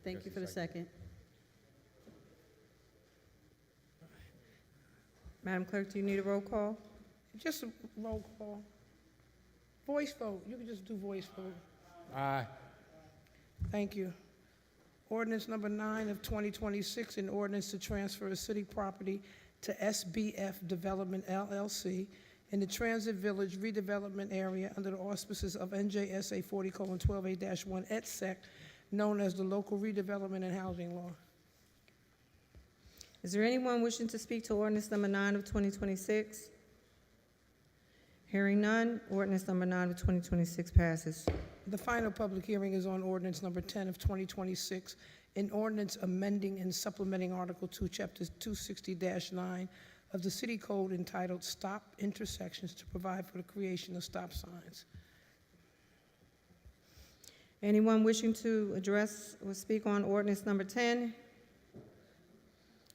Thank you for the second. Madam Clerk, do you need a roll call? Just a roll call. Voice vote. You can just do voice vote. Aye. Thank you. Ordinance number 9 of 2026, an ordinance to transfer a city property to SBF Development LLC in the Transit Village redevelopment area under the auspices of NJSA 40:12A-1 et sec, known as the Local Redevelopment and Housing Law. Is there anyone wishing to speak to ordinance number 9 of 2026? Hearing none, ordinance number 9 of 2026 passes. The final public hearing is on ordinance number 10 of 2026, an ordinance amending and supplementing Article 2, Chapter 260-9 of the City Code entitled Stop Intersections to provide for the creation of stop signs. Anyone wishing to address or speak on ordinance number 10?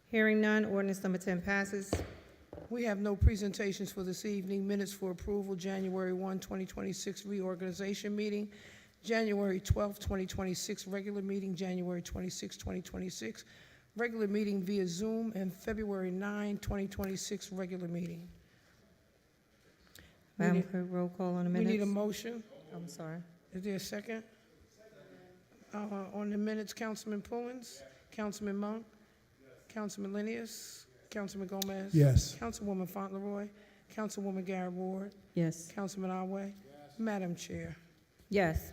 Hearing none, ordinance number 10 passes. We have no presentations for this evening. Minutes for approval, January 1, 2026 reorganization meeting, January 12, 2026 regular meeting, January 26, 2026 regular meeting via Zoom, and February 9, 2026 regular meeting. Madam Clerk, roll call on the We minutes. need a motion. I'm sorry. Is there a second? On the minutes, Councilman Pullins, Councilman Monk, Councilman Linius, Councilman Gomez. Yes. Councilwoman Fauntleroy, Councilwoman Garrett Ward, Yes. Councilman Arway. Madam Chair. Yes.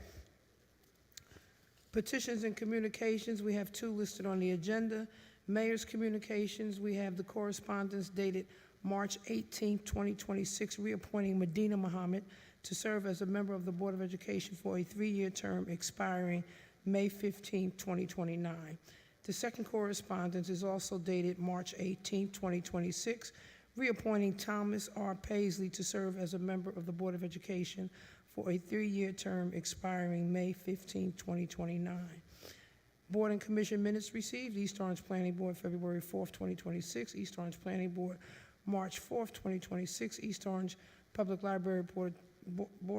Petitions and communications, we have 2 listed on the agenda. Mayor's communications, we have the correspondence dated March 18, 2026, reappointing Medina Muhammad to serve as a member of the Board of Education for a 3-year term expiring May 15, 2029. The second correspondence is also dated March 18, 2026, reappointing Thomas R. Paisley to serve as a member of the Board of Education for a 3-year term expiring May 15, 2029. Board and Commission minutes received. East Orange Planning Board, February 4, 2026. East Orange Planning Board, March 4, 2026. East Orange Public Library Board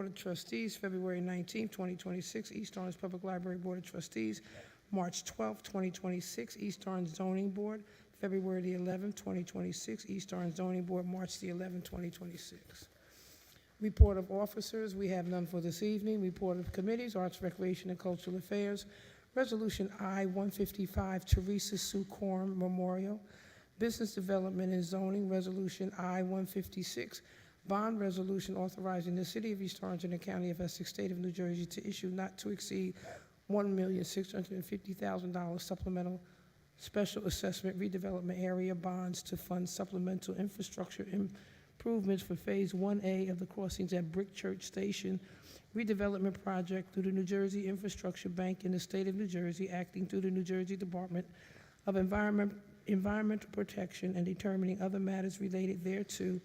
of Trustees, February 19, 2026. East Orange Public Library Board of Trustees, March 12, 2026. East Orange Zoning Board, February the 11th, 2026. East Orange Zoning Board, March the 11th, 2026. Report of officers, we have none for this evening. Report of committees, Arts, Recreation, and Cultural Affairs. Resolution I-155, Teresa Sue Coram Memorial. Business Development and Zoning, Resolution I-156, Bond Resolution authorizing the City of East Orange and the County of Essex, State of New Jersey to issue not to exceed $1,650,000 supplemental special assessment redevelopment area bonds to fund supplemental infrastructure improvements for Phase 1A of the crossings at Brick Church Station redevelopment project through the New Jersey Infrastructure Bank in the State of New Jersey, acting through the New Jersey Department of Environmental Protection and determining other matters related thereto,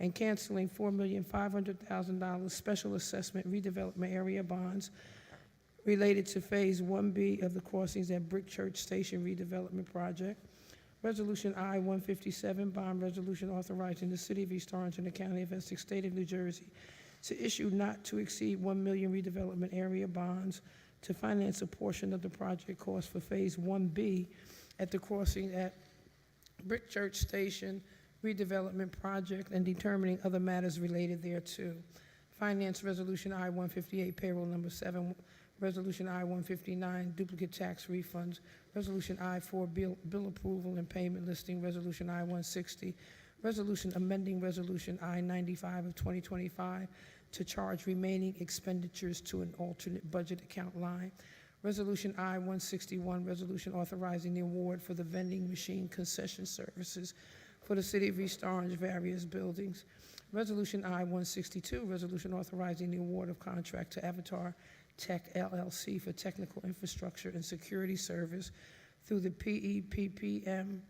and canceling $4,500,000 special assessment redevelopment area bonds related to Phase 1B of the crossings at Brick Church Station redevelopment project. Resolution I-157, Bond Resolution authorizing the City of East Orange and the County of Essex, State of New Jersey to issue not to exceed $1 million redevelopment area bonds to finance a portion of the project cost for Phase 1B at the crossing at Brick Church Station redevelopment project and determining other matters related thereto. Finance Resolution I-158, Payroll Number 7, Resolution I-159, Duplicate Tax Refunds, Resolution I-4, Bill Approval and Payment Listing, Resolution I-160, Resolution amending Resolution I-95 of 2025 to charge remaining expenditures to an alternate budget account line. Resolution I-161, Resolution authorizing the award for the vending machine concession services for the City of East Orange various buildings. Resolution I-162, Resolution authorizing the award of contract to Avatar Tech LLC for technical infrastructure and security service through the PEPPM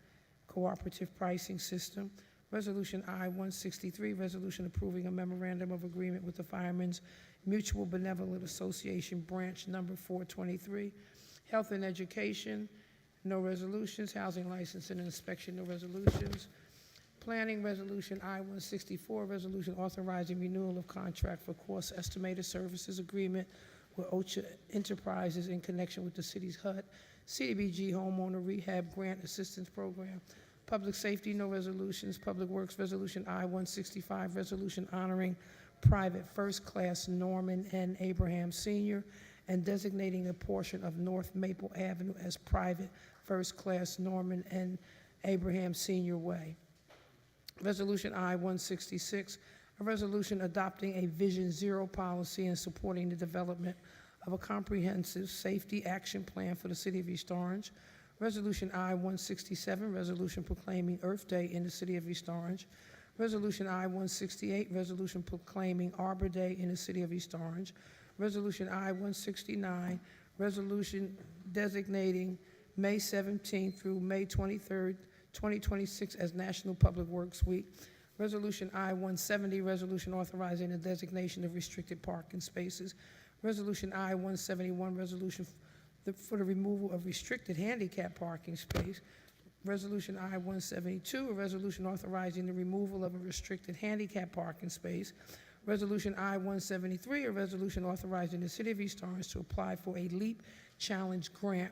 Cooperative Pricing System. Resolution I-163, Resolution approving a memorandum of agreement with the Firemen's Mutual Benevolent Association, branch number 423. Health and Education, no resolutions. Housing Licensing and Inspection, no resolutions. Planning Resolution I-164, Resolution authorizing renewal of contract for course estimated services agreement with OCHA Enterprises in connection with the city's HUD, CDBG Homeowner Rehab Grant Assistance Program. Public Safety, no resolutions. Public Works, Resolution I-165, resolution honoring Private First Class Norman N. Abraham Sr. and designating a portion of North Maple Avenue as Private First Class Norman N. Abraham Sr. Way. Resolution I-166, a resolution adopting a Vision Zero policy and supporting the development of a comprehensive safety action plan for the city of East Orange. Resolution I-167, resolution proclaiming Earth Day in the city of East Orange. Resolution I-168, resolution proclaiming Arbor Day in the city of East Orange. Resolution I-169, resolution designating May 17th through May 23rd, 2026 as National Public Works Week. Resolution I-170, resolution authorizing the designation of restricted parking spaces. Resolution I-171, resolution for the removal of restricted handicap parking space. Resolution I-172, a resolution authorizing the removal of a restricted handicap parking space. Resolution I-173, a resolution authorizing the City of East Orange to apply for a LEAP Challenge grant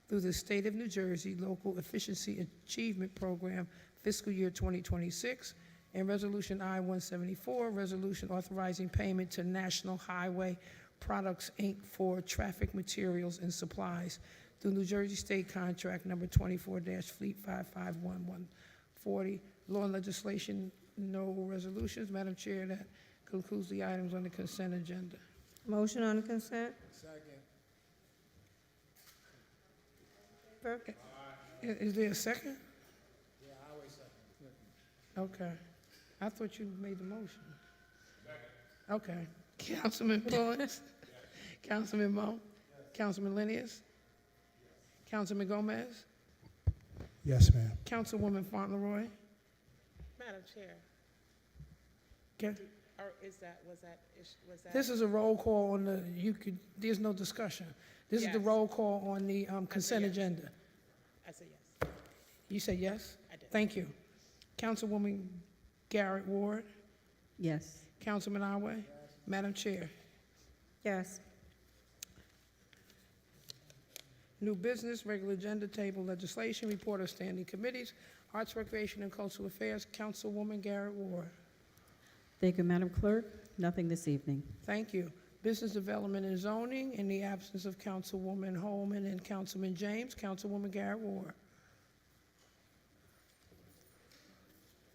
through the State of New Jersey Local Efficiency Achievement Program fiscal year 2026. And Resolution I-174, resolution authorizing payment to National Highway Products, Inc. for traffic materials and supplies through New Jersey State Contract Number 24-Fleet 551140. Law and legislation, no resolutions. Madam Chair, that concludes the items on the consent agenda. Motion on the consent? Second. Is there a second? Yeah, I will second. Okay. I thought you made the motion. Okay. Councilman Pullins? Councilman Mo? Councilman Linius? Councilman Gomez? Yes, ma'am. Councilwoman Fauntleroy? Madam Chair, Okay. or was that? This is a roll call on the, there's no discussion. This is the Yes. roll call on the consent yes. agenda. I said yes. You said yes? I did. Thank you. Councilwoman Garrett Ward? Yes. Councilman Awe? Madam Chair. Yes. New business, regular agenda, table legislation, report of standing committees, Arts, Recreation, and Cultural Affairs, Councilwoman Garrett Ward. Thank you, Madam Clerk. Nothing this evening. Thank you. Business Development and Zoning, in the absence of Councilwoman Holman and Councilman James, Councilwoman Garrett Ward.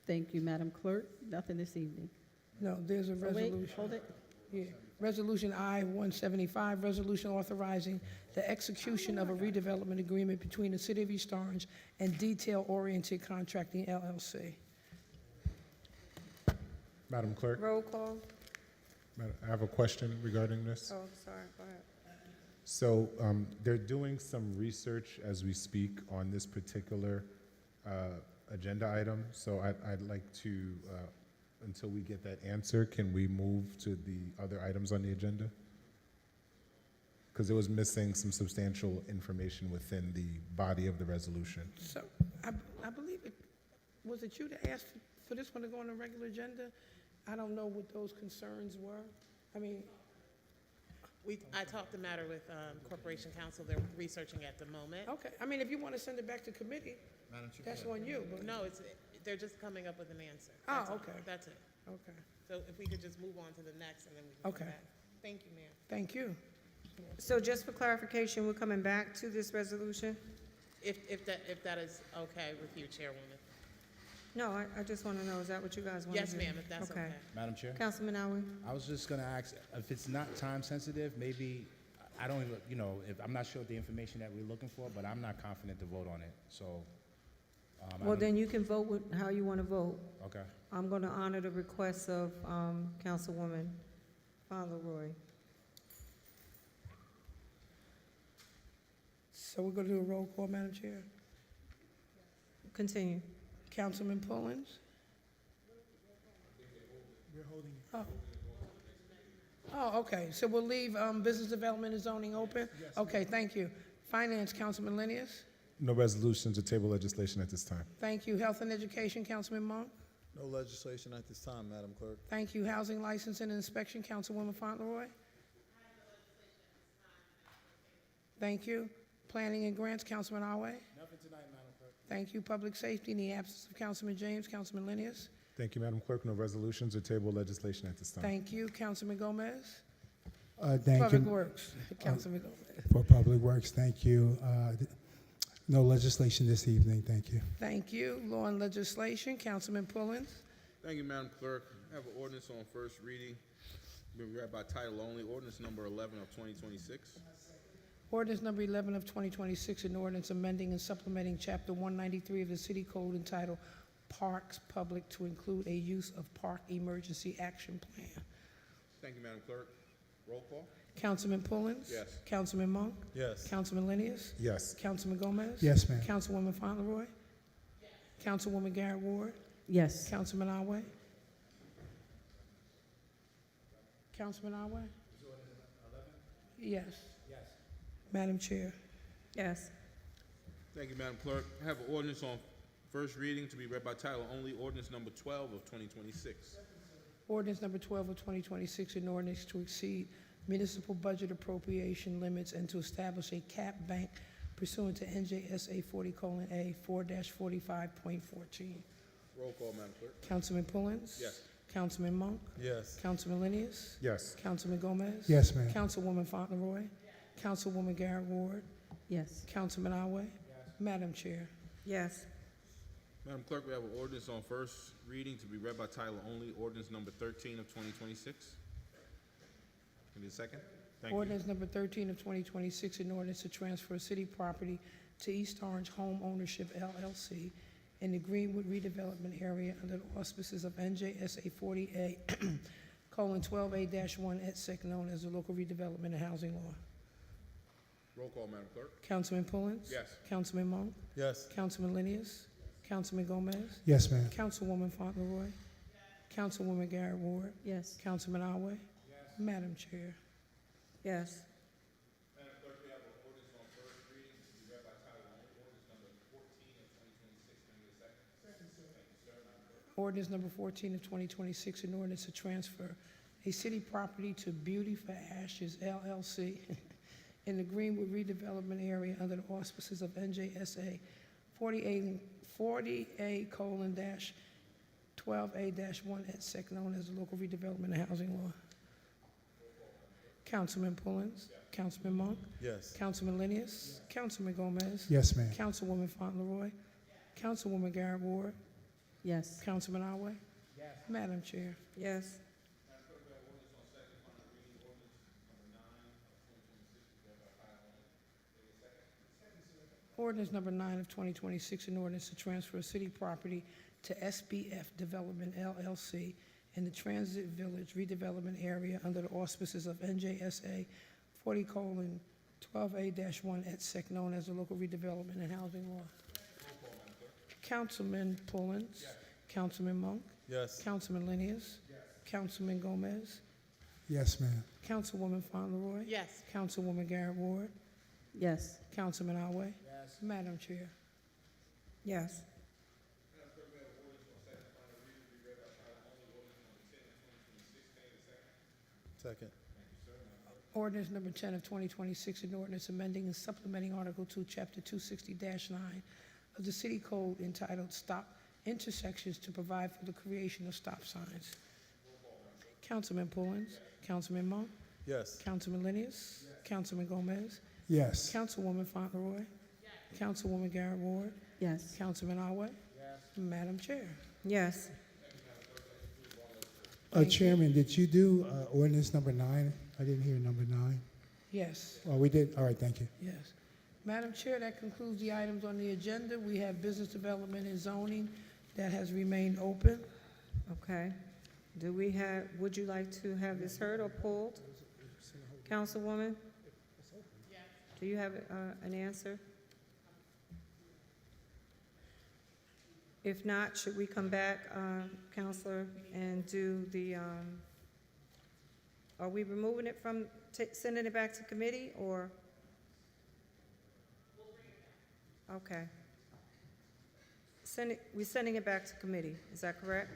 Thank you, Madam Clerk. Nothing this evening. No, there's a Oh, wait, resolution. hold it. Yeah. Resolution I-175, resolution authorizing the execution of a redevelopment agreement between the City of East Orange and Detail Oriented Contracting, LLC. Madam Clerk, Roll call? I have a question regarding this. Oh, sorry, go ahead. So they're doing some research as we speak on this particular agenda item. So I'd like to, until we get that answer, can we move to the other items on the agenda? Because it was missing some substantial information within the body of the resolution. So, I believe was it you that asked for this one to go on the regular agenda? I don't know what those concerns were. I mean, I talked the matter with Corporation Counsel. They're researching at the moment. okay, I mean, if you want to send it back to committee, that's on you, but, No, they're just coming up with an answer. Oh, That's all. okay. That's it. okay, So if we could just move on to the next and then we can Okay. come back. Thank you, ma'am. thank you. So just for clarification, we're coming back to this resolution? If that is okay with you, Chairwoman. No, I just want to know, is that what you guys want to do? Yes, ma'am, if that's okay. Madam Chair, Councilman Awe? I was just gonna ask, if it's not time sensitive, maybe, I don't even, if, I'm not sure of the information that we're looking for, but I'm not confident to vote on it, so. I Well, don't- then you can vote with how you want to vote. Okay. I'm going to honor the request of Councilwoman Fauntleroy. So we're going to do a roll call, Madam Chair. Continue. Councilman Pullins? Oh. Oh, okay, so we'll leave Business Development and Zoning open? Okay, thank you. Finance, Councilman Linius? No resolutions or table legislation at this time. Thank you. Health and Education, Councilman Monk? No legislation at this time, Madam Clerk. Thank you. Housing License and Inspection, Councilwoman Fauntleroy? Thank you. Planning and Grants, Councilman Arway. Nothing tonight, Madam Clerk. Thank you. Public Safety, in the absence of Councilman James, Councilman Linius. Thank you, Madam Clerk. No resolutions or table legislation at this time. Thank you. Councilman Gomez. Thank Public you Works, Councilman Gomez. for Public Works. Thank you. No legislation this evening. Thank you. Thank you. Law and Legislation, Councilman Pullins. Thank you, Madam Clerk. I have an ordinance on first reading, being read by title only, ordinance number 11 of 2026. Ordinance number 11 of 2026, an ordinance amending and supplementing Chapter 193 of the City Code entitled Parks Public to include a use of park emergency action plan. Thank you, Madam Clerk. Roll call? Councilman Pullins? Yes. Councilman Monk? Yes. Councilman Linius? Yes. Councilman Gomez? Yes, ma'am. Councilwoman Fauntleroy? Councilwoman Garrett Ward? Yes. Councilman Arway? Councilman Arway? Yes. Madam Chair. Yes. Thank you, Madam Clerk. I have an ordinance on first reading to be read by title only, ordinance number 12 of 2026. Ordinance number 12 of 2026, an ordinance to exceed municipal budget appropriation limits and to establish a cap bank pursuant to NJSA 40:A 4-45.14. Roll call, Madam Clerk. Councilman Pullins? Yes. Councilman Monk? Yes. Councilman Linius? Yes. Councilman Gomez? Yes, ma'am. Councilwoman Fauntleroy? Councilwoman Garrett Ward? Yes. Councilman Arway? Madam Chair. Yes. Madam Clerk, we have an ordinance on first reading to be read by title only, ordinance number 13 of 2026. Give me a second. Thank you. Ordinance number 13 of 2026, an ordinance to transfer city property to East Orange Home Ownership LLC in the Greenwood redevelopment area under the auspices of NJSA 40:12A-1 et sec, known as the Local Redevelopment and Housing Law. Roll call, Madam Clerk. Councilman Pullins? Yes. Councilman Monk? Yes. Councilman Linius? Councilman Gomez? Yes, ma'am. Councilwoman Fauntleroy? Councilwoman Garrett Ward? Yes. Councilman Arway? Madam Chair. Yes. Ordinance number 14 of 2026, an ordinance to transfer a city property to Beauty for Ashes LLC in the Greenwood redevelopment area under the auspices of NJSA 40A:12A-1 et sec, known as the Local Redevelopment and Housing Law. Councilman Pullins? Councilman Monk? Yes. Councilman Linius? Councilman Gomez? Yes, ma'am. Councilwoman Fauntleroy? Councilwoman Garrett Ward? Yes. Councilman Arway? Madam Chair. Yes. Ordinance number 9 of 2026, an ordinance to transfer city property to SBF Development LLC in the Transit Village redevelopment area under the auspices of NJSA 40:12A-1 et sec, known as the Local Redevelopment and Housing Law. Councilman Pullins? Councilman Monk? Yes. Councilman Linius? Councilman Gomez? Yes, ma'am. Councilwoman Fauntleroy? Yes. Councilwoman Garrett Ward? Yes. Councilman Arway? Madam Chair. Yes. Second. Ordinance number 10 of 2026, an ordinance amending and supplementing Article 2, Chapter 260-9 of the City Code entitled Stop Intersections to provide for the creation of stop signs. Councilman Pullins? Councilman Monk? Yes. Councilman Linius? Councilman Gomez? Yes. Councilwoman Fauntleroy? Councilwoman Garrett Ward? Yes. Councilman Arway? Madam Chair. Yes. Chairman, did you do ordinance number 9? I didn't hear number 9. Yes. Oh, we did? All right, thank you. Yes. Madam Chair, that concludes the items on the agenda. We have business development and zoning that has remained open. Okay. Would you like to have this heard or pulled? Councilwoman? Do you have an answer? If not, should we come back, Counselor, and do the, are we removing it from, sending it back to committee, or? Okay. We're sending it back to committee, is that correct?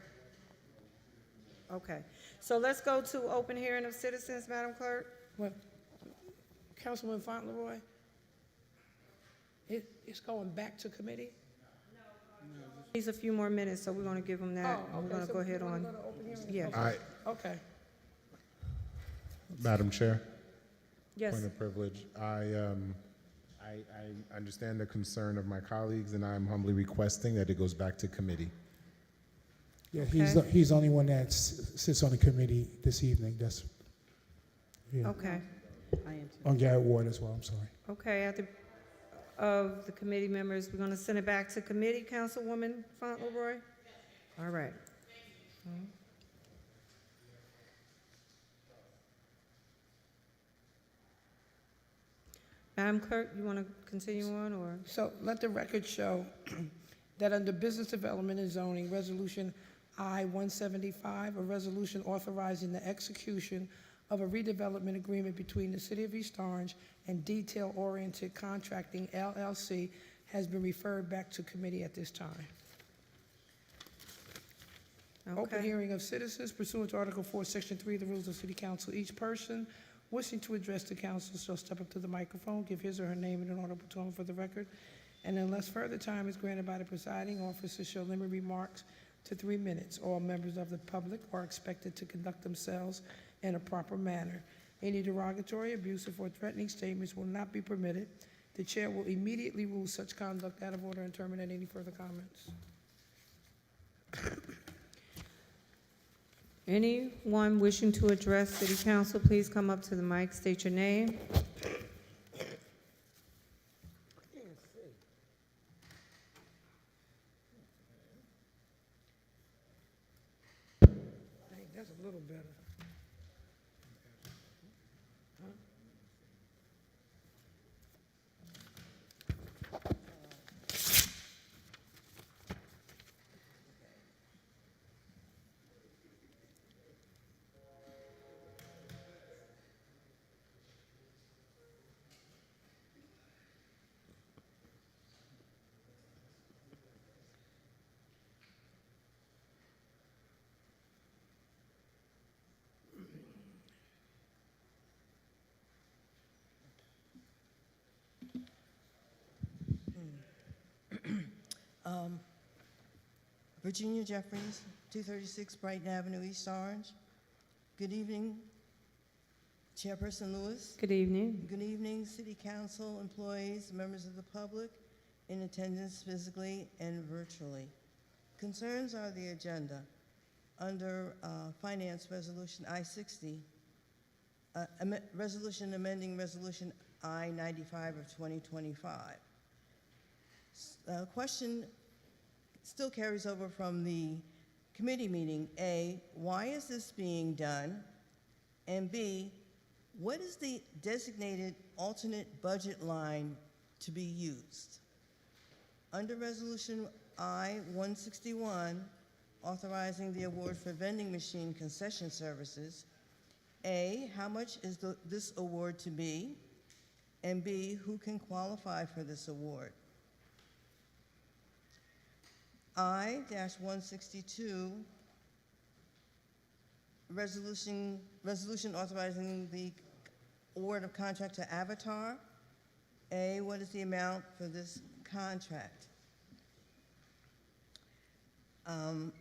Okay. So let's go to open hearing of citizens, Madam Clerk. Well, Councilman Fauntleroy, It's going back to committee? Needs a few more minutes, so we're gonna give him that. Oh, and We're okay, gonna so go we ahead wanna on. go to open hearing? Yeah. Okay. Madam Chair, Yes, point of privilege. I understand the concern of my colleagues, and I'm humbly requesting that it goes back to committee. Yeah, Okay. he's the only one that sits on the committee this evening. That's, yeah, okay. I am too. on Garrett Ward as well, I'm sorry. Okay, of the committee members, we're gonna send it back to committee, Councilwoman Fauntleroy? All right. Madam Clerk, you wanna continue on, or? So let the record show that under Business Development and Zoning, Resolution I-175, a resolution authorizing the execution of a redevelopment agreement between the City of East Orange and Detail Oriented Contracting LLC has been referred back to committee at this time. Open Okay. hearing of citizens pursuant to Article 4, Section 3 of the Rules of City Council. Each person wishing to address the council shall step up to the microphone, give his or her name in an audible tone for the record, and unless further time is granted by the presiding officer, shall limit remarks to 3 minutes. All members of the public are expected to conduct themselves in a proper manner. Any derogatory, abusive, or threatening statements will not be permitted. The chair will immediately rule such conduct out of order and terminate any further comments. Anyone wishing to address city council, please come up to the mic, state your name. That's a little better. Virginia Jeffries, 236 Brighton Avenue, East Orange. Good evening, Chairperson Lewis. Good evening. Good evening, City Council, employees, members of the public in attendance physically and virtually. Concerns are the agenda. Under Finance Resolution I-60, resolution amending Resolution I-95 of 2025. Question still carries over from the committee meeting. A, why is this being done? And B, what is the designated alternate budget line to be used? Under Resolution I-161, authorizing the award for vending machine concession services, A, how much is this award to be? And B, who can qualify for this award? I-162, resolution authorizing the award of contract to Avatar. A, what is the amount for this contract?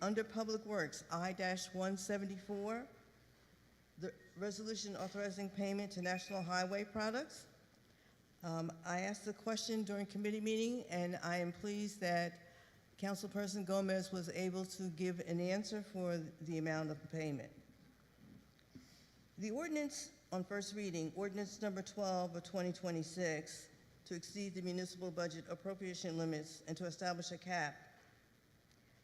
Under Public Works, I-174, the resolution authorizing payment to National Highway Products. I asked the question during committee meeting, and I am pleased that Councilperson Gomez was able to give an answer for the amount of the payment. The ordinance on first reading, ordinance number 12 of 2026, to exceed the municipal budget appropriation limits and to establish a cap.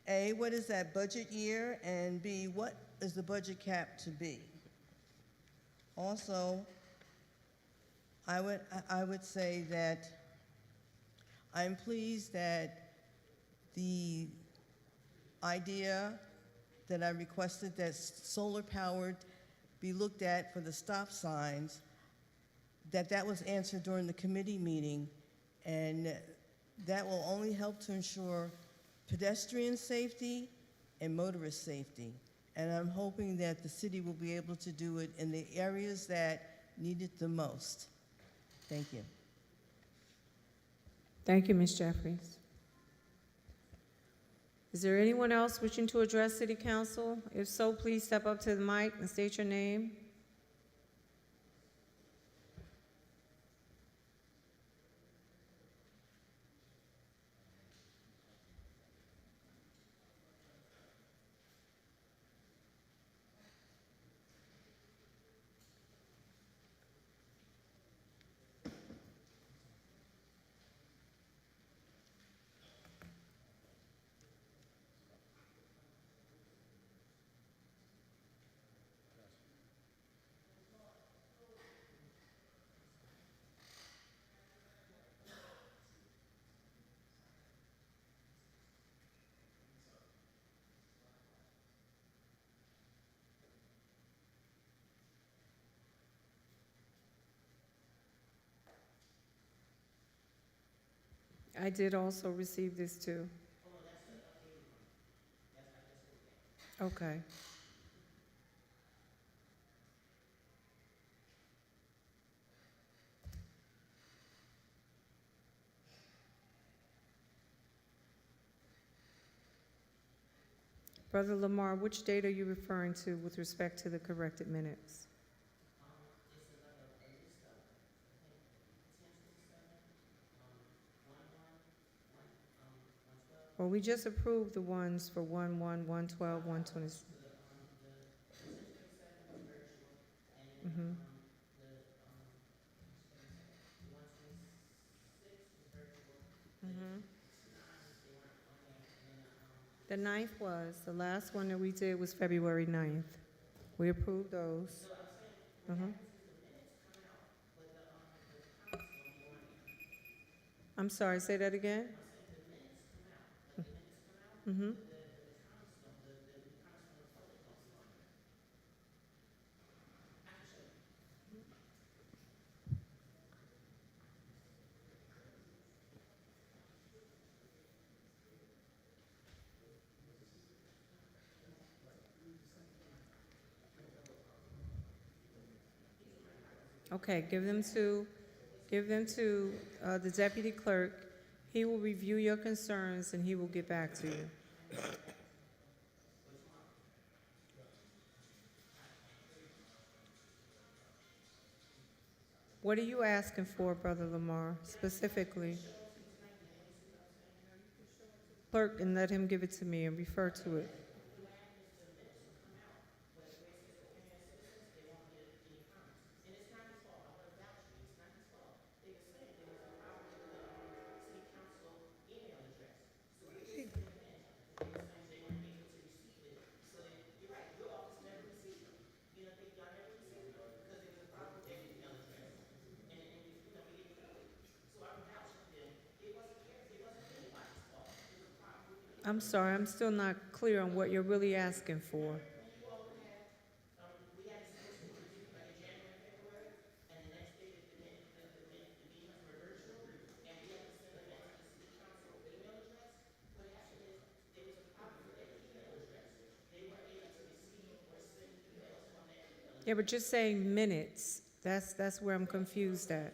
A, what is that budget year? And B, what is the budget cap to be? Also, I would say that I'm pleased that the idea that I requested that solar powered be looked at for the stop signs, that was answered during the committee meeting, and that will only help to ensure pedestrian safety and motorist safety. And I'm hoping that the city will be able to do it in the areas that need it the most. Thank you. Thank you, Ms. Jeffries. Is there anyone else wishing to address City Council? If so, please step up to the mic and state your name. I did also receive this too. Okay. Brother Lamar, which date are you referring to with respect to the corrected minutes? Well, we just approved the ones for 1/1, 1/12, 1/20. Mhm. Mhm. The 9th was, the last one that we did was February 9th. We approved those. Mhm. I'm sorry, say that again? Mhm. Okay, give them to the deputy clerk. He will review your concerns and he will get back to you. What are you asking for, Brother Lamar, specifically? Clerk, and let him give it to me and refer to it. I'm sorry, I'm still not clear on what you're really asking for. Yeah, but just saying minutes, that's where I'm confused at.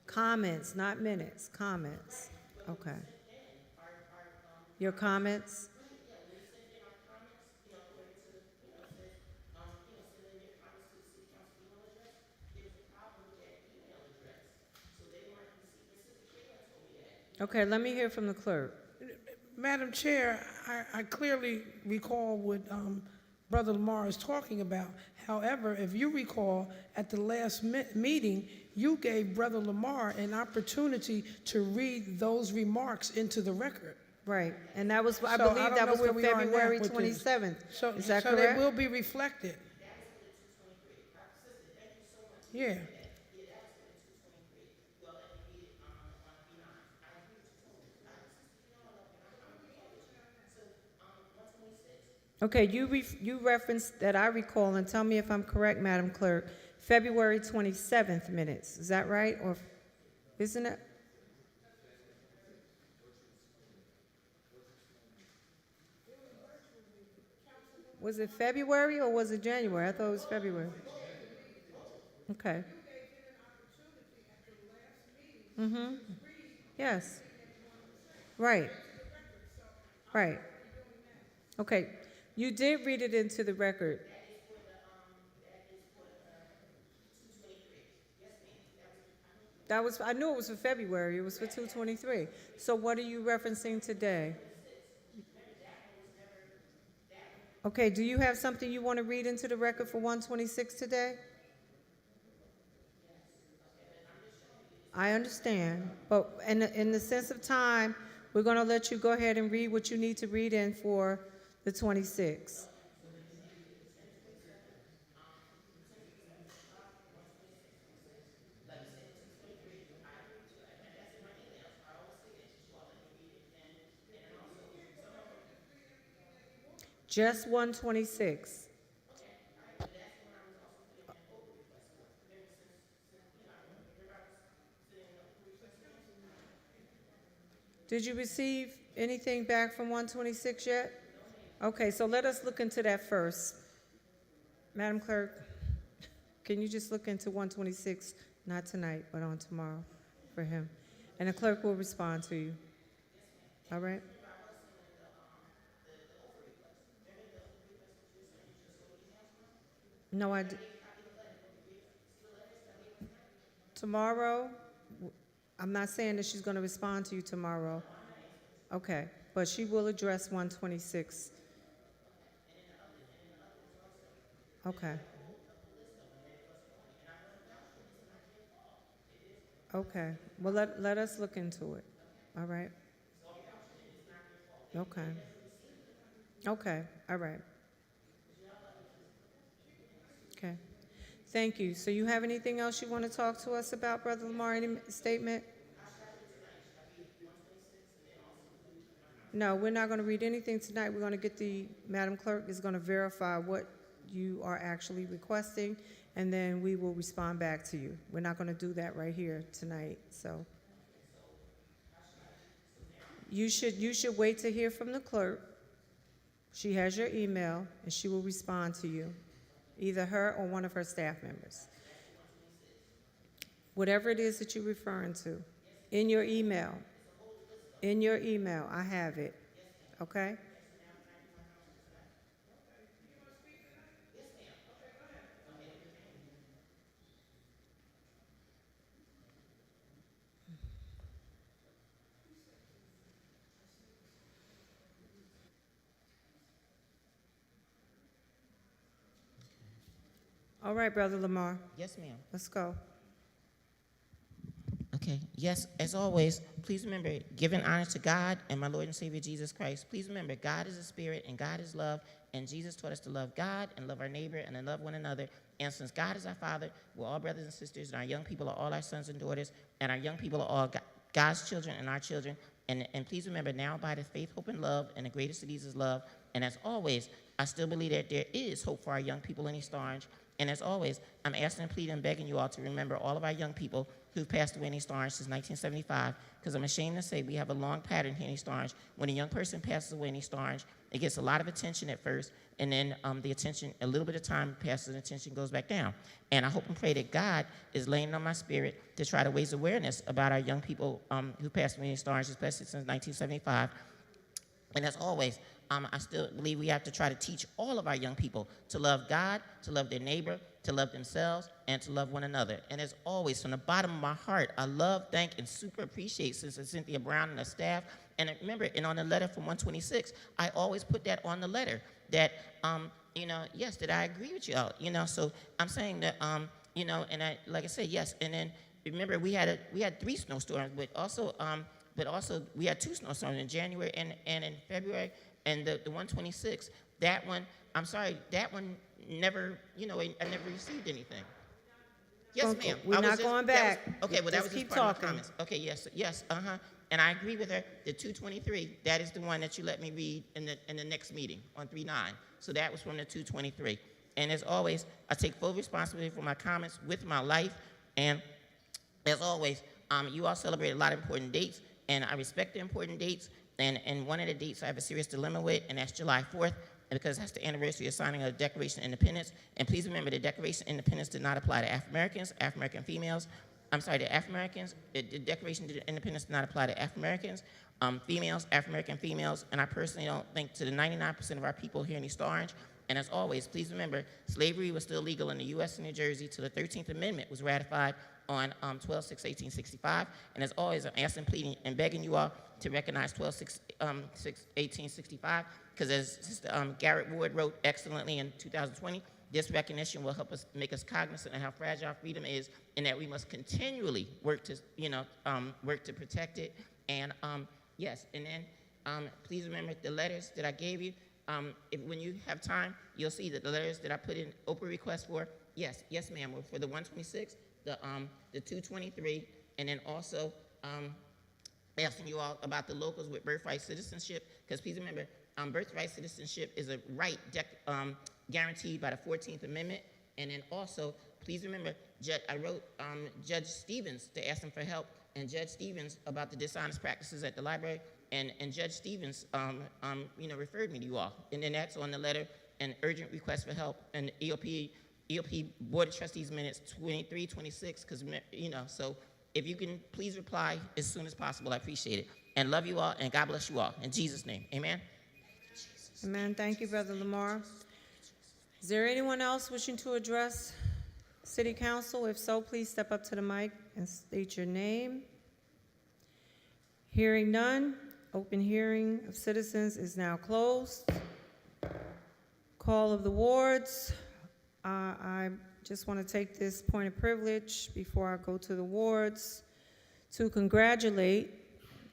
Comments, not minutes, comments. Okay. Your comments? Okay, let me hear from the clerk. Madam Chair, I clearly recall what Brother Lamar is talking about. However, if you recall, at the last meeting, you gave Brother Lamar an opportunity to read those remarks into the record. Right, and that was, I So believe don't that know was where for we are now February with this. 27th. So, Is that so they correct? will be reflected. Yeah. Okay, you referenced that I recall, and tell me if I'm correct, Madam Clerk, February 27th minutes. Is that right, or isn't it? Was it February or was it January? I thought it was February. Okay. Yes. Right. Right. Okay. You did read it into the record. That was, I knew it was for February. It was for 223. So what are you referencing today? Okay, do you have something you want to read into the record for 126 today? I understand, but in the sense of time, we're going to let you go ahead and read what you need to read in for the 26th. Just 126. Did you receive anything back from 126 yet? Okay, so let us look into that first. Madam Clerk, can you just look into 126, not tonight, but on tomorrow for him? And the clerk will respond to you. All right? No, tomorrow, I'm not saying that she's going to respond to you tomorrow. Okay, but she will address 126. Okay. Okay, well, let us look into it, all right? Okay. Okay, all right. Okay, thank you. So you have anything else you want to talk to us about, Brother Lamar, any statement? No, we're not going to read anything tonight. We're going to Madam Clerk is going to verify what you are actually requesting, and then we will respond back to you. We're not going to do that right here tonight, so. You should wait to hear from the clerk. She has your email, and she will respond to you, either her or one of her staff members. Whatever it is that you're referring to, in your email. In your email, I have it, okay? All right, Brother Lamar, Yes, ma'am. let's go. Okay. Yes, as always, please remember, giving honor to God and my Lord and Savior Jesus Christ. Please remember, God is a spirit and God is love, and Jesus taught us to love God and love our neighbor and to love one another. And since God is our Father, we're all brothers and sisters, and our young people are all our sons and daughters, and our young people are all God's children and our children. And please remember, now by the faith, hope, and love, and the greatest of these is love. And as always, I still believe that there is hope for our young people in East Orange. And as always, I'm asking and pleading and begging you all to remember all of our young people who've passed away in East Orange since 1975, because I'm ashamed to say we have a long pattern here in East Orange. When a young person passes away in East Orange, it gets a lot of attention at first, and then the attention, a little bit of time passes and attention goes back down. And I hope and pray that God is laying on my spirit to try to raise awareness about our young people who passed away in East Orange, especially since 1975. And as always, I still believe we have to try to teach all of our young people to love God, to love their neighbor, to love themselves, and to love one another. And as always, from the bottom of my heart, I love, thank, and super appreciate Sister Cynthia Brown and the staff. And remember, and on the letter from 126, I always put that on the letter, that, yes, that I agree with y'all, so I'm saying that, and I, like I said, yes, and then remember, we had 3 snowstorms, but also we had 2 snowstorms in January and in February. And the 126, that one, I'm sorry, that one never, I never received anything. Yes, Okay, ma'am. we're not going back. Okay, well, that was Just just keep part of my talking. comments. Okay, yes, And I agree with her, the 223, that is the one that you let me read in the next meeting on 3/9. So that was from the 223. And as always, I take full responsibility for my comments with my life. And as always, you all celebrate a lot of important dates, and I respect the important dates. And one of the dates I have a serious dilemma with, and that's July 4th, because that's the anniversary of signing of the Declaration of Independence. And please remember, the Declaration of Independence did not apply to African Americans, African American females, I'm sorry, the African Americans, the Declaration of Independence does not apply to African Americans, females, African American females, and I personally don't think to the 99% of our people here in East Orange. And as always, please remember, slavery was still legal in the U.S. and New Jersey till the 13th Amendment was ratified on 12/6/1865. And as always, I'm asking, pleading, and begging you all to recognize 12/6/1865, because as Sister Garrett Ward wrote excellently in 2020, this recognition will help us, make us cognizant of how fragile freedom is, and that we must continually work to, work to protect it. And yes, and then please remember the letters that I gave you. When you have time, you'll see that the letters that I put in open request for, yes, ma'am, were for the 126, the 223, and then also asking you all about the locals with birthright citizenship, because please remember, birthright citizenship is a right guaranteed by the 14th Amendment. And then also, please remember, I wrote Judge Stevens to ask him for help, and Judge Stevens about the dishonest practices at the library, and Judge Stevens, referred me to you all. And then that's on the letter, an urgent request for help, and EOP Board of Trustees minutes 23, 26, because, so if you can please reply as soon as possible, I appreciate it. And love you all, and God bless you all. In Jesus' name, amen. Amen. Thank you, Brother Lamar. Is there anyone else wishing to address City Council? If so, please step up to the mic and state your name. Hearing none, open hearing of citizens is now closed. Call of the wards. I just want to take this point of privilege before I go to the wards to congratulate.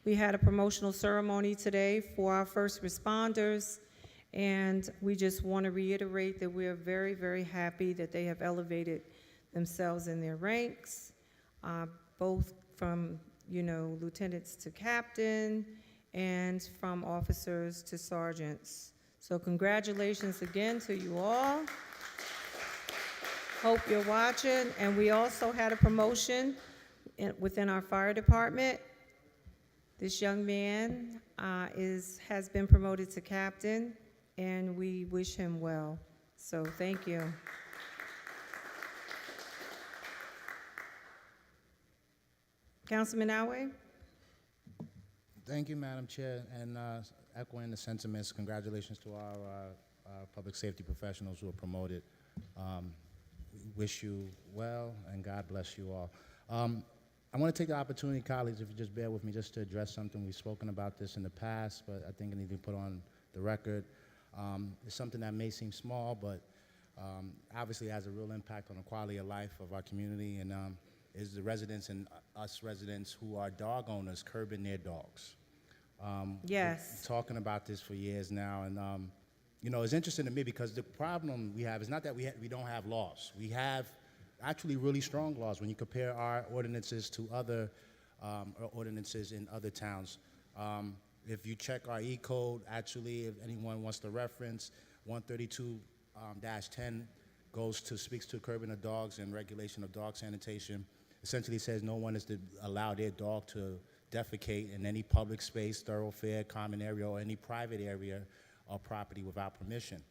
We had a promotional ceremony today for our first responders, and we just want to reiterate that we are very, very happy that they have elevated themselves in their ranks, both from, lieutenants to captain and from officers to sergeants. So congratulations again to you all. Hope you're watching. And we also had a promotion within our fire department. This young man has been promoted to captain, and we wish him well. So thank you. Councilman Alway? Thank you, Madam Chair, and echoing the sentiments, congratulations to our public safety professionals who are promoted. We wish you well, and God bless you all. I want to take the opportunity, colleagues, if you just bear with me, just to address something. We've spoken about this in the past, but I think it needs to be put on the record. It's something that may seem small, but obviously has a real impact on the quality of life of our community, and is the residents and us residents who are dog owners curbing their dogs. Yes. We're talking about this for years now, and it's interesting to me because the problem we have is not that we don't have laws. We have actually really strong laws when you compare our ordinances to other ordinances in other towns. If you check our E-code, actually, if anyone wants to reference, 132-10 speaks to curbing of dogs and regulation of dog sanitation. Essentially says no one is to allow their dog to defecate in any public space, thoroughfare, common area, or any private area or property without permission.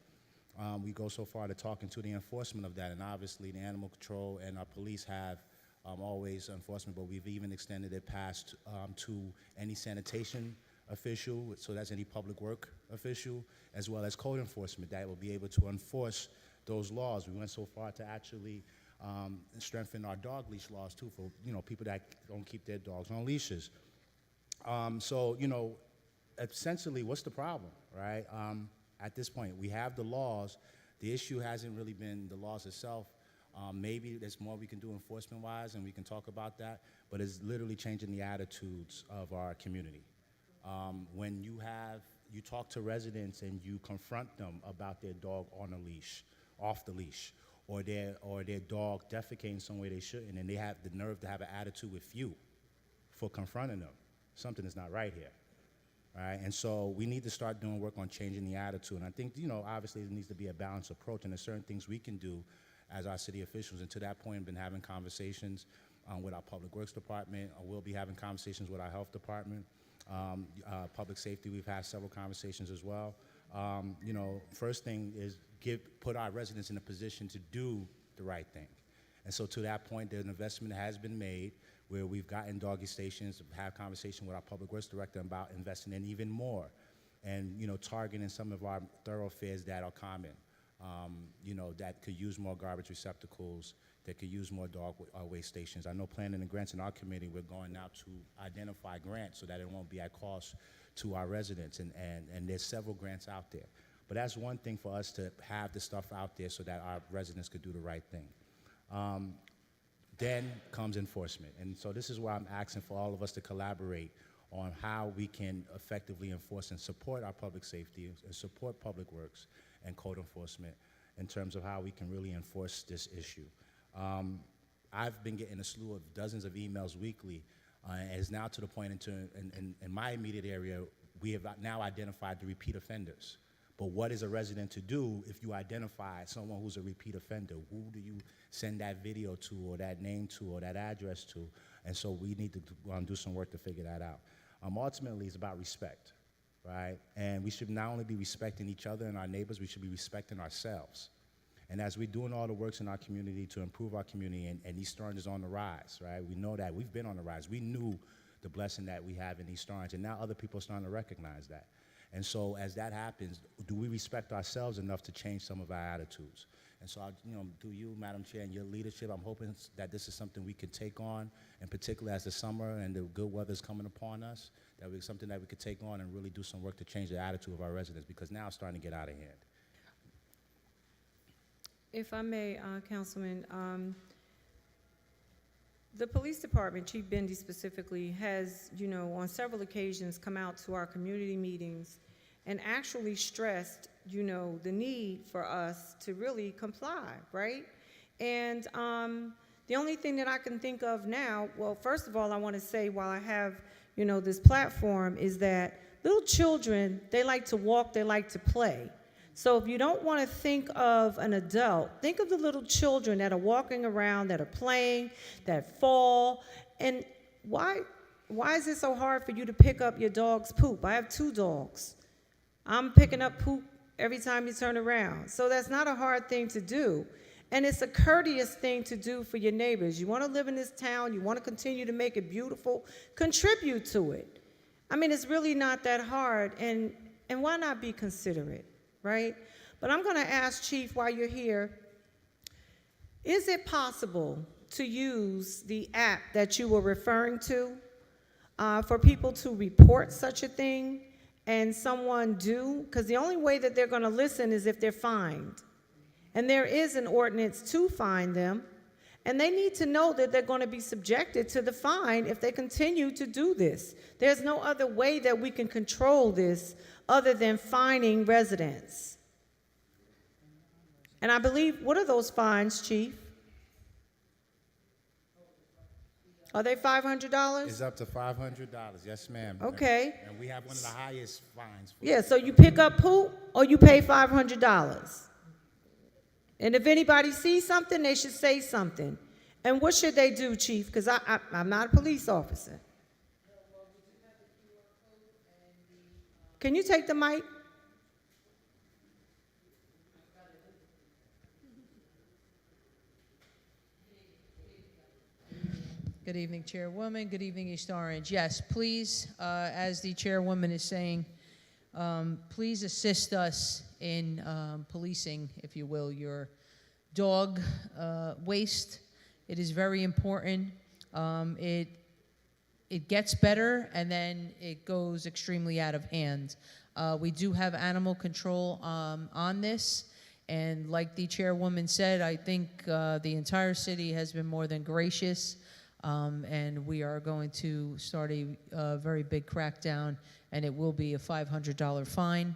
We go so far to talking to the enforcement of that, and obviously the animal control and our police have always enforcement, but we've even extended it past to any sanitation official, so that's any public work official, as well as code enforcement that will be able to enforce those laws. We went so far to actually strengthen our dog leash laws too for people that don't keep their dogs on leashes. Essentially, what's the problem, right? At this point, we have the laws. The issue hasn't really been the laws itself. Maybe there's more we can do enforcement-wise, and we can talk about that, but it's literally changing the attitudes of our community. When you talk to residents and you confront them about their dog on a leash, off the leash, or their dog defecating somewhere they shouldn't, and they have the nerve to have an attitude with you for confronting them, something is not right here. Right? And so we need to start doing work on changing the attitude. And I think, obviously there needs to be a balanced approach, and there's certain things we can do as our city officials. And to that point, I've been having conversations with our Public Works Department. We'll be having conversations with our Health Department. Public Safety, we've had several conversations as well. First thing is put our residents in a position to do the right thing. And so to that point, the investment has been made where we've gotten doggy stations, have conversation with our public works director about investing in even more and, targeting some of our thoroughfares that are common, that could use more garbage receptacles, that could use more dog waste stations. I know planning and grants in our committee, we're going out to identify grants so that it won't be at cost to our residents, and there's several grants out there. But that's one thing for us to have the stuff out there so that our residents could do the right thing. Then comes enforcement. And so this is where I'm asking for all of us to collaborate on how we can effectively enforce and support our public safety and support public works and code enforcement in terms of how we can really enforce this issue. I've been getting a slew of dozens of emails weekly, and it's now to the point in my immediate area, we have now identified the repeat offenders. But what is a resident to do if you identify someone who's a repeat offender? Who do you send that video to or that name to or that address to? And so we need to do some work to figure that out. Ultimately, it's about respect, right? And we should not only be respecting each other and our neighbors, we should be respecting ourselves. And as we're doing all the works in our community to improve our community, and East Orange is on the rise, right? We know that. We've been on the rise. We knew the blessing that we have in East Orange, and now other people are starting to recognize that. And so as that happens, do we respect ourselves enough to change some of our attitudes? And so, through you, Madam Chair, and your leadership, I'm hoping that this is something we can take on, and particularly as the summer and the good weather is coming upon us, that it's something that we could take on and really do some work to change the attitude of our residents, because now it's starting to get out of hand. If I may, Councilman, the police department, Chief Bendy specifically, has, on several occasions come out to our community meetings and actually stressed, the need for us to really comply, right? And the only thing that I can think of now, well, first of all, I want to say while I have, this platform, is that little children, they like to walk, they like to play. So if you don't want to think of an adult, think of the little children that are walking around, that are playing, that fall. And why is it so hard for you to pick up your dog's poop? I have 2 dogs. I'm picking up poop every time you turn around. So that's not a hard thing to do. And it's a courteous thing to do for your neighbors. You want to live in this town, you want to continue to make it beautiful, contribute to it. I mean, it's really not that hard. And why not be considerate? Right? But I'm going to ask, Chief, while you're here, is it possible to use the app that you were referring to for people to report such a thing and someone do? Because the only way that they're going to listen is if they're fined. And there is an ordinance to fine them, and they need to know that they're going to be subjected to the fine if they continue to do this. There's no other way that we can control this other than fining residents. And I believe, what are those fines, Chief? Are they $500? It's up to $500, yes, ma'am. Okay. And we have one of the highest fines. Yeah, so you pick up poop or you pay $500. And if anybody sees something, they should say something. And what should they do, Chief? Because I'm not a police officer. Can you take the mic? Good evening, Chairwoman. Good evening, East Orange. Yes, please, as the Chairwoman is saying, please assist us in policing, if you will, your dog waste. It is very important. It gets better, and then it goes extremely out of hand. We do have animal control on this, and like the Chairwoman said, I think the entire city has been more than gracious, and we are going to start a very big crackdown, and it will be a $500 fine.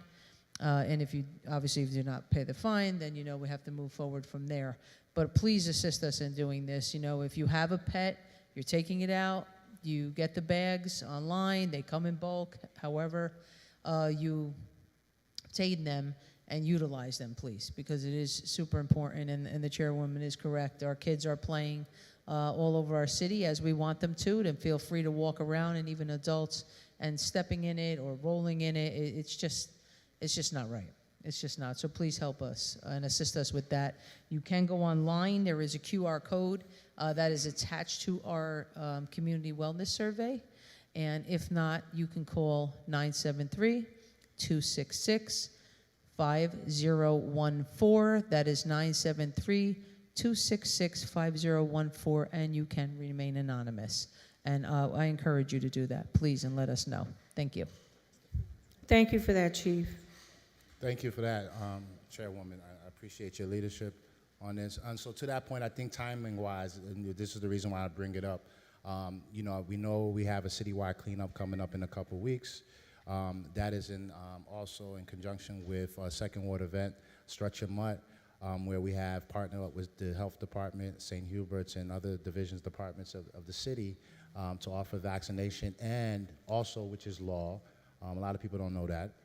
And if you do not pay the fine, then we have to move forward from there. But please assist us in doing this. If you have a pet, you're taking it out, you get the bags online, they come in bulk, however you obtain them, and utilize them, please, because it is super important, and the Chairwoman is correct. Our kids are playing all over our city as we want them to, and feel free to walk around, and even adults, and stepping in it or rolling in it, it's just not right. It's just not. So please help us and assist us with that. You can go online. There is a QR code that is attached to our community wellness survey. And if not, you can call 973-266-5014. That is 973-266-5014, and you can remain anonymous. And I encourage you to do that, please, and let us know. Thank you. Thank you for that, Chief. Thank you for that, Chairwoman. I appreciate your leadership on this. And so to that point, I think timing-wise, and this is the reason why I bring it up, you know we have a citywide cleanup coming up in a couple weeks. That is also in conjunction with a second ward event, Stretch Your Mutt, where we have partnered up with the Health Department, St. Hubert's, and other divisions, departments of the city to offer vaccination, and also, which is law, a lot of people don't know that,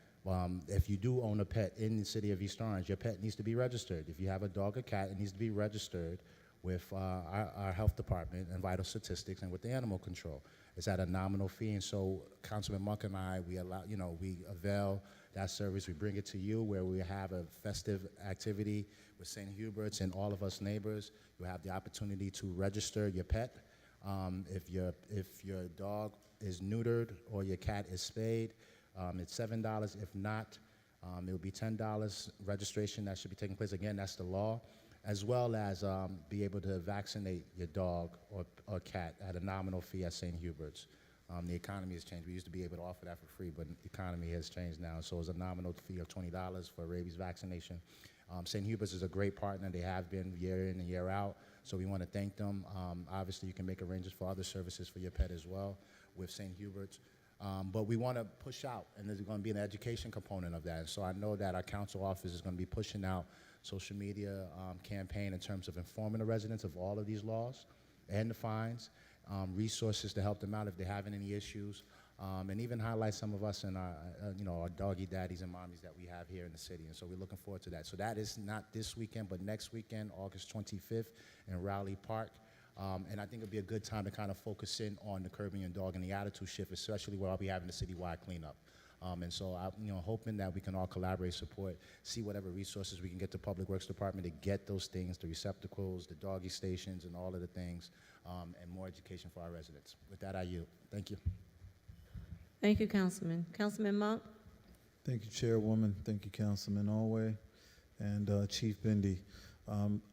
if you do own a pet in the city of East Orange, your pet needs to be registered. If you have a dog or cat, it needs to be registered with our health department and vital statistics and with the animal control. It's at a nominal fee, and so Councilman Monk and I, we avail that service. We bring it to you where we have a festive activity with St. Hubert's and all of us neighbors. You have the opportunity to register your pet. If your dog is neutered or your cat is spayed, it's $7. If not, it will be $10 registration that should be taking place. Again, that's the law, as well as be able to vaccinate your dog or cat at a nominal fee at St. Hubert's. The economy has changed. We used to be able to offer that for free, but the economy has changed now. So it's a nominal fee of $20 for rabies vaccination. St. Hubert's is a great partner. They have been year in and year out, so we want to thank them. Obviously, you can make arrangements for other services for your pet as well with St. Hubert's. But we want to push out, and there's going to be an education component of that. So I know that our council office is going to be pushing out social media campaign in terms of informing the residents of all of these laws and the fines, resources to help them out if they're having any issues, and even highlight some of us and our doggy daddies and mommies that we have here in the city. And so we're looking forward to that. So that is not this weekend, but next weekend, August 25th in Rowley Park. And I think it'd be a good time to kind of focus in on the curbing your dog and the attitude shift, especially where I'll be having the citywide cleanup. And so I'm hoping that we can all collaborate, support, see whatever resources we can get to Public Works Department to get those things, the receptacles, the doggy stations, and all of the things, and more education for our residents. With that, I yield. Thank you. Thank you, Councilman. Councilman Monk? Thank you, Chairwoman. Thank you, Councilman Alway and Chief Bindi.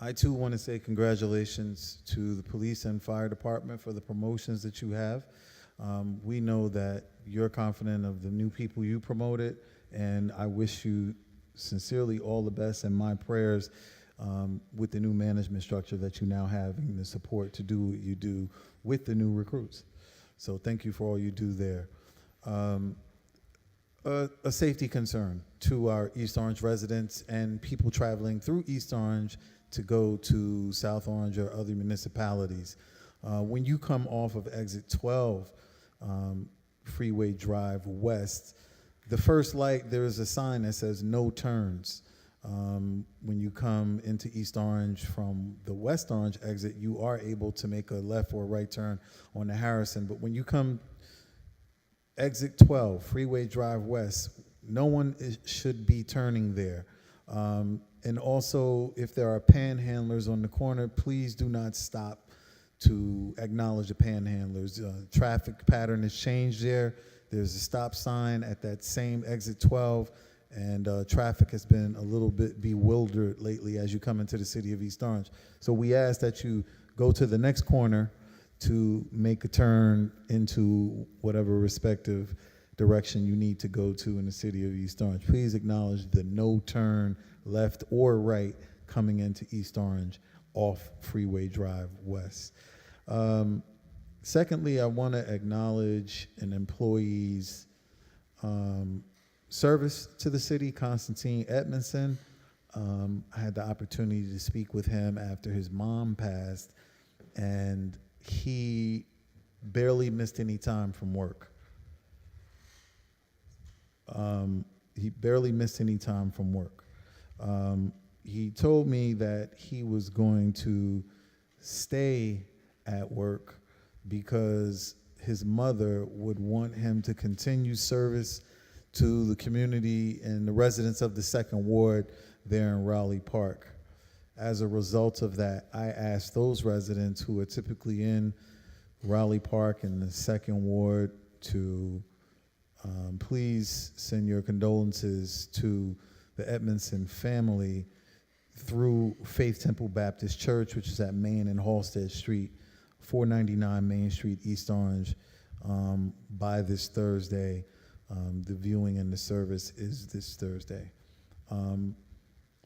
I too want to say congratulations to the police and fire department for the promotions that you have. We know that you're confident of the new people you promoted, and I wish you sincerely all the best, and my prayers with the new management structure that you now have and the support to do what you do with the new recruits. So thank you for all you do there. A safety concern to our East Orange residents and people traveling through East Orange to go to South Orange or other municipalities. When you come off of exit 12, Freeway Drive West, the first light, there is a sign that says no turns. When you come into East Orange from the West Orange exit, you are able to make a left or right turn on the Harrison. But when you come exit 12, Freeway Drive West, no one should be turning there. And also, if there are panhandlers on the corner, please do not stop to acknowledge the panhandlers. Traffic pattern has changed there. There's a stop sign at that same exit 12, and traffic has been a little bit bewildered lately as you come into the city of East Orange. So we ask that you go to the next corner to make a turn into whatever respective direction you need to go to in the city of East Orange. Please acknowledge the no turn left or right coming into East Orange off Freeway Drive West. Secondly, I want to acknowledge an employee's service to the city, Constantine Edmondson. I had the opportunity to speak with him after his mom passed, and he barely missed any time from work. He barely missed any time from work. He told me that he was going to stay at work because his mother would want him to continue service to the community and the residents of the Second Ward there in Raleigh Park. As a result of that, I asked those residents who are typically in Raleigh Park and the Second Ward to please send your condolences to the Edmondson family through Faith Temple Baptist Church, which is at Main and Halsted Street, 499 Main Street, East Orange, by this Thursday. The viewing and the service is this Thursday.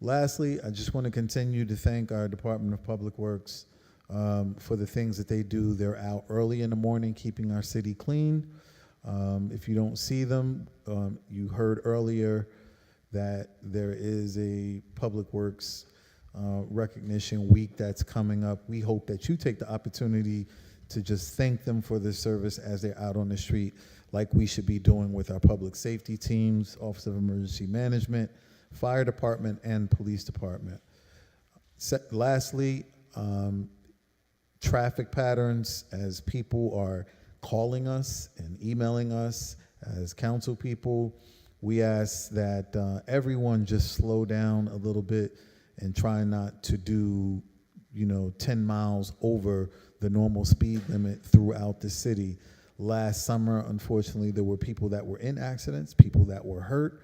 Lastly, I just want to continue to thank our Department of Public Works for the things that they do. They're out early in the morning keeping our city clean. If you don't see them, you heard earlier that there is a Public Works Recognition Week that's coming up. We hope that you take the opportunity to just thank them for their service as they're out on the street, like we should be doing with our public safety teams, Office of Emergency Management, Fire Department, and Police Department. Lastly, traffic patterns, as people are calling us and emailing us as council people, we ask that everyone just slow down a little bit and try not to do, 10 miles over the normal speed limit throughout the city. Last summer, unfortunately, there were people that were in accidents, people that were hurt,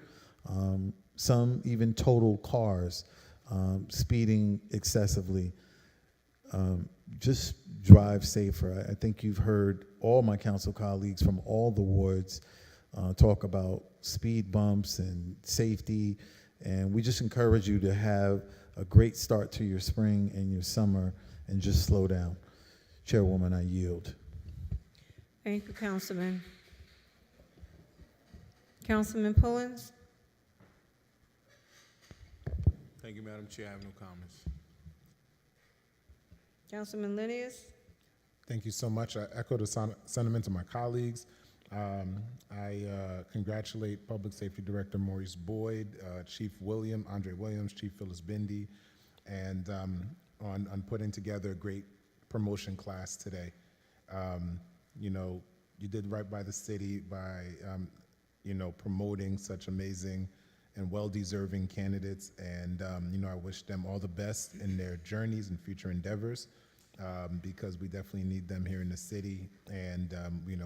some even totaled cars, speeding excessively. Just drive safer. I think you've heard all my council colleagues from all the wards talk about speed bumps and safety, and we just encourage you to have a great start to your spring and your summer and just slow down. Chairwoman, I yield. Thank you, Councilman. Councilman Pullins? Thank you, Madam Chair. I have no comments. Councilman Linius? Thank you so much. I echo the sentiments of my colleagues. I congratulate Public Safety Director Maurice Boyd, Chief Andre Williams, Chief Phyllis Bindi, and on putting together a great promotion class today. You did right by the city by, promoting such amazing and well-deserving candidates, and I wish them all the best in their journeys and future endeavors. Because we definitely need them here in the city, and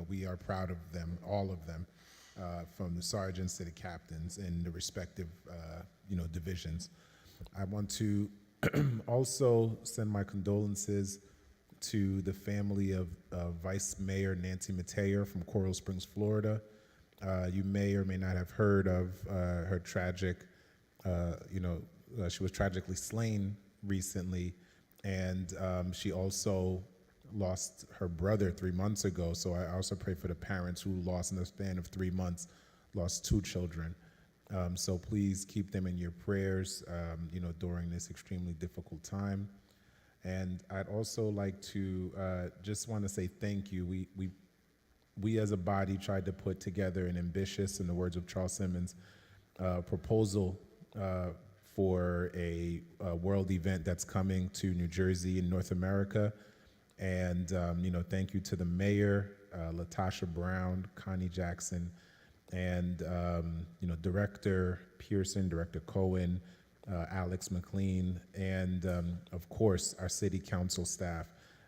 we are proud of them, all of them, from the sergeants to the captains in the respective divisions. I want to also send my condolences to the family of Vice Mayor Nancy Mateer from Coral Springs, Florida. You may or may not have heard of her tragic, she was tragically slain recently. And she also lost her brother 3 months ago. So I also pray for the parents who lost, in the span of 3 months, lost 2 children. So please keep them in your prayers, during this extremely difficult time. And I'd also like to just want to say thank you. We as a body tried to put together an ambitious, in the words of Charles Simmons, proposal for a world event that's coming to New Jersey in North America. And, thank you to the mayor, Latasha Brown, Connie Jackson, and, Director Pearson, Director Cohen, Alex McLean, and, of course, our city council staff.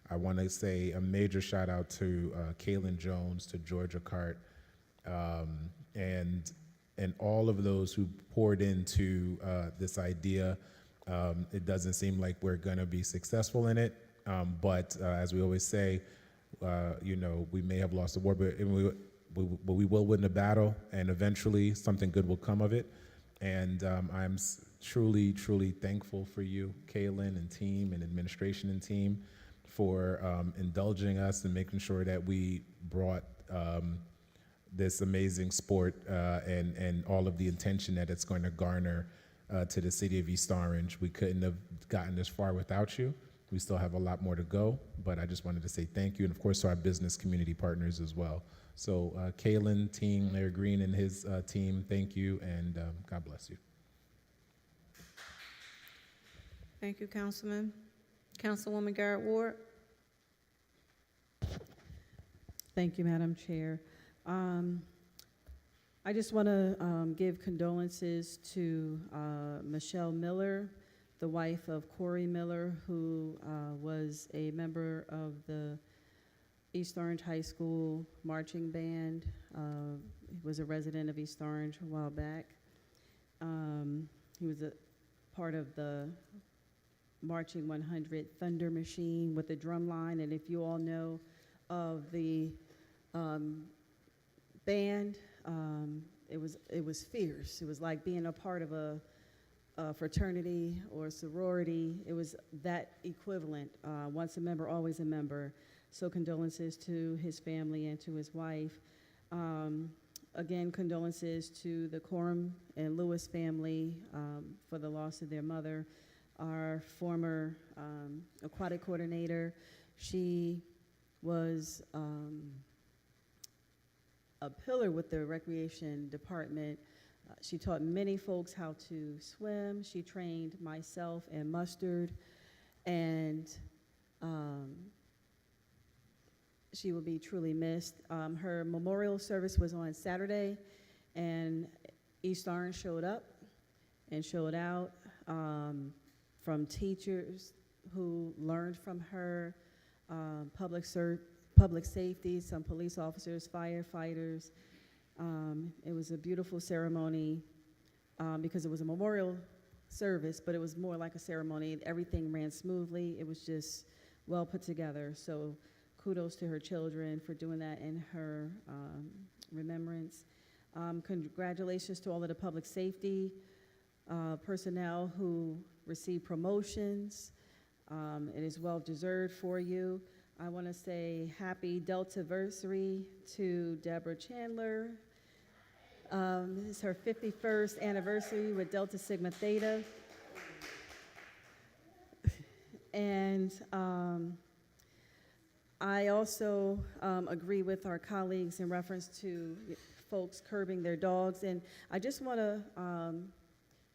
I want to say a major shout out to Kaylin Jones, to Georgia Cart, and all of those who poured into this idea. It doesn't seem like we're going to be successful in it, but as we always say, we may have lost the war, but we will win the battle, and eventually something good will come of it. And I'm truly, truly thankful for you, Kaylin and team and administration and team, for indulging us and making sure that we brought this amazing sport and all of the attention that it's going to garner to the city of East Orange. We couldn't have gotten this far without you. We still have a lot more to go, but I just wanted to say thank you, and of course to our business community partners as well. So Kaylin, team, Mayor Green and his team, thank you, and God bless you. Thank you, Councilman. Councilwoman Garrett Ward? Thank you, Madam Chair. I just want to give condolences to Michelle Miller, the wife of Corey Miller, who was a member of the East Orange High School marching band. He was a resident of East Orange a while back. He was a part of the Marching 100 Thunder Machine with the drum line, and if you all know of the band, it was fierce. It was like being a part of a fraternity or sorority. It was that equivalent. Once a member, always a member. So condolences to his family and to his wife. Again, condolences to the Coram and Lewis family for the loss of their mother. Our former aquatic coordinator, she was a pillar with the recreation department. She taught many folks how to swim. She trained myself and Mustard, and she will be truly missed. Her memorial service was on Saturday, and East Orange showed up and showed out, from teachers who learned from her, public safety, some police officers, firefighters. It was a beautiful ceremony because it was a memorial service, but it was more like a ceremony. Everything ran smoothly. It was just well put together. So kudos to her children for doing that in her remembrance. Congratulations to all of the public safety personnel who received promotions. It is well deserved for you. I want to say happy Deltaversary to Deborah Chandler. This is her 51st anniversary with Delta Sigma Theta. And I also agree with our colleagues in reference to folks curbing their dogs. And I just want to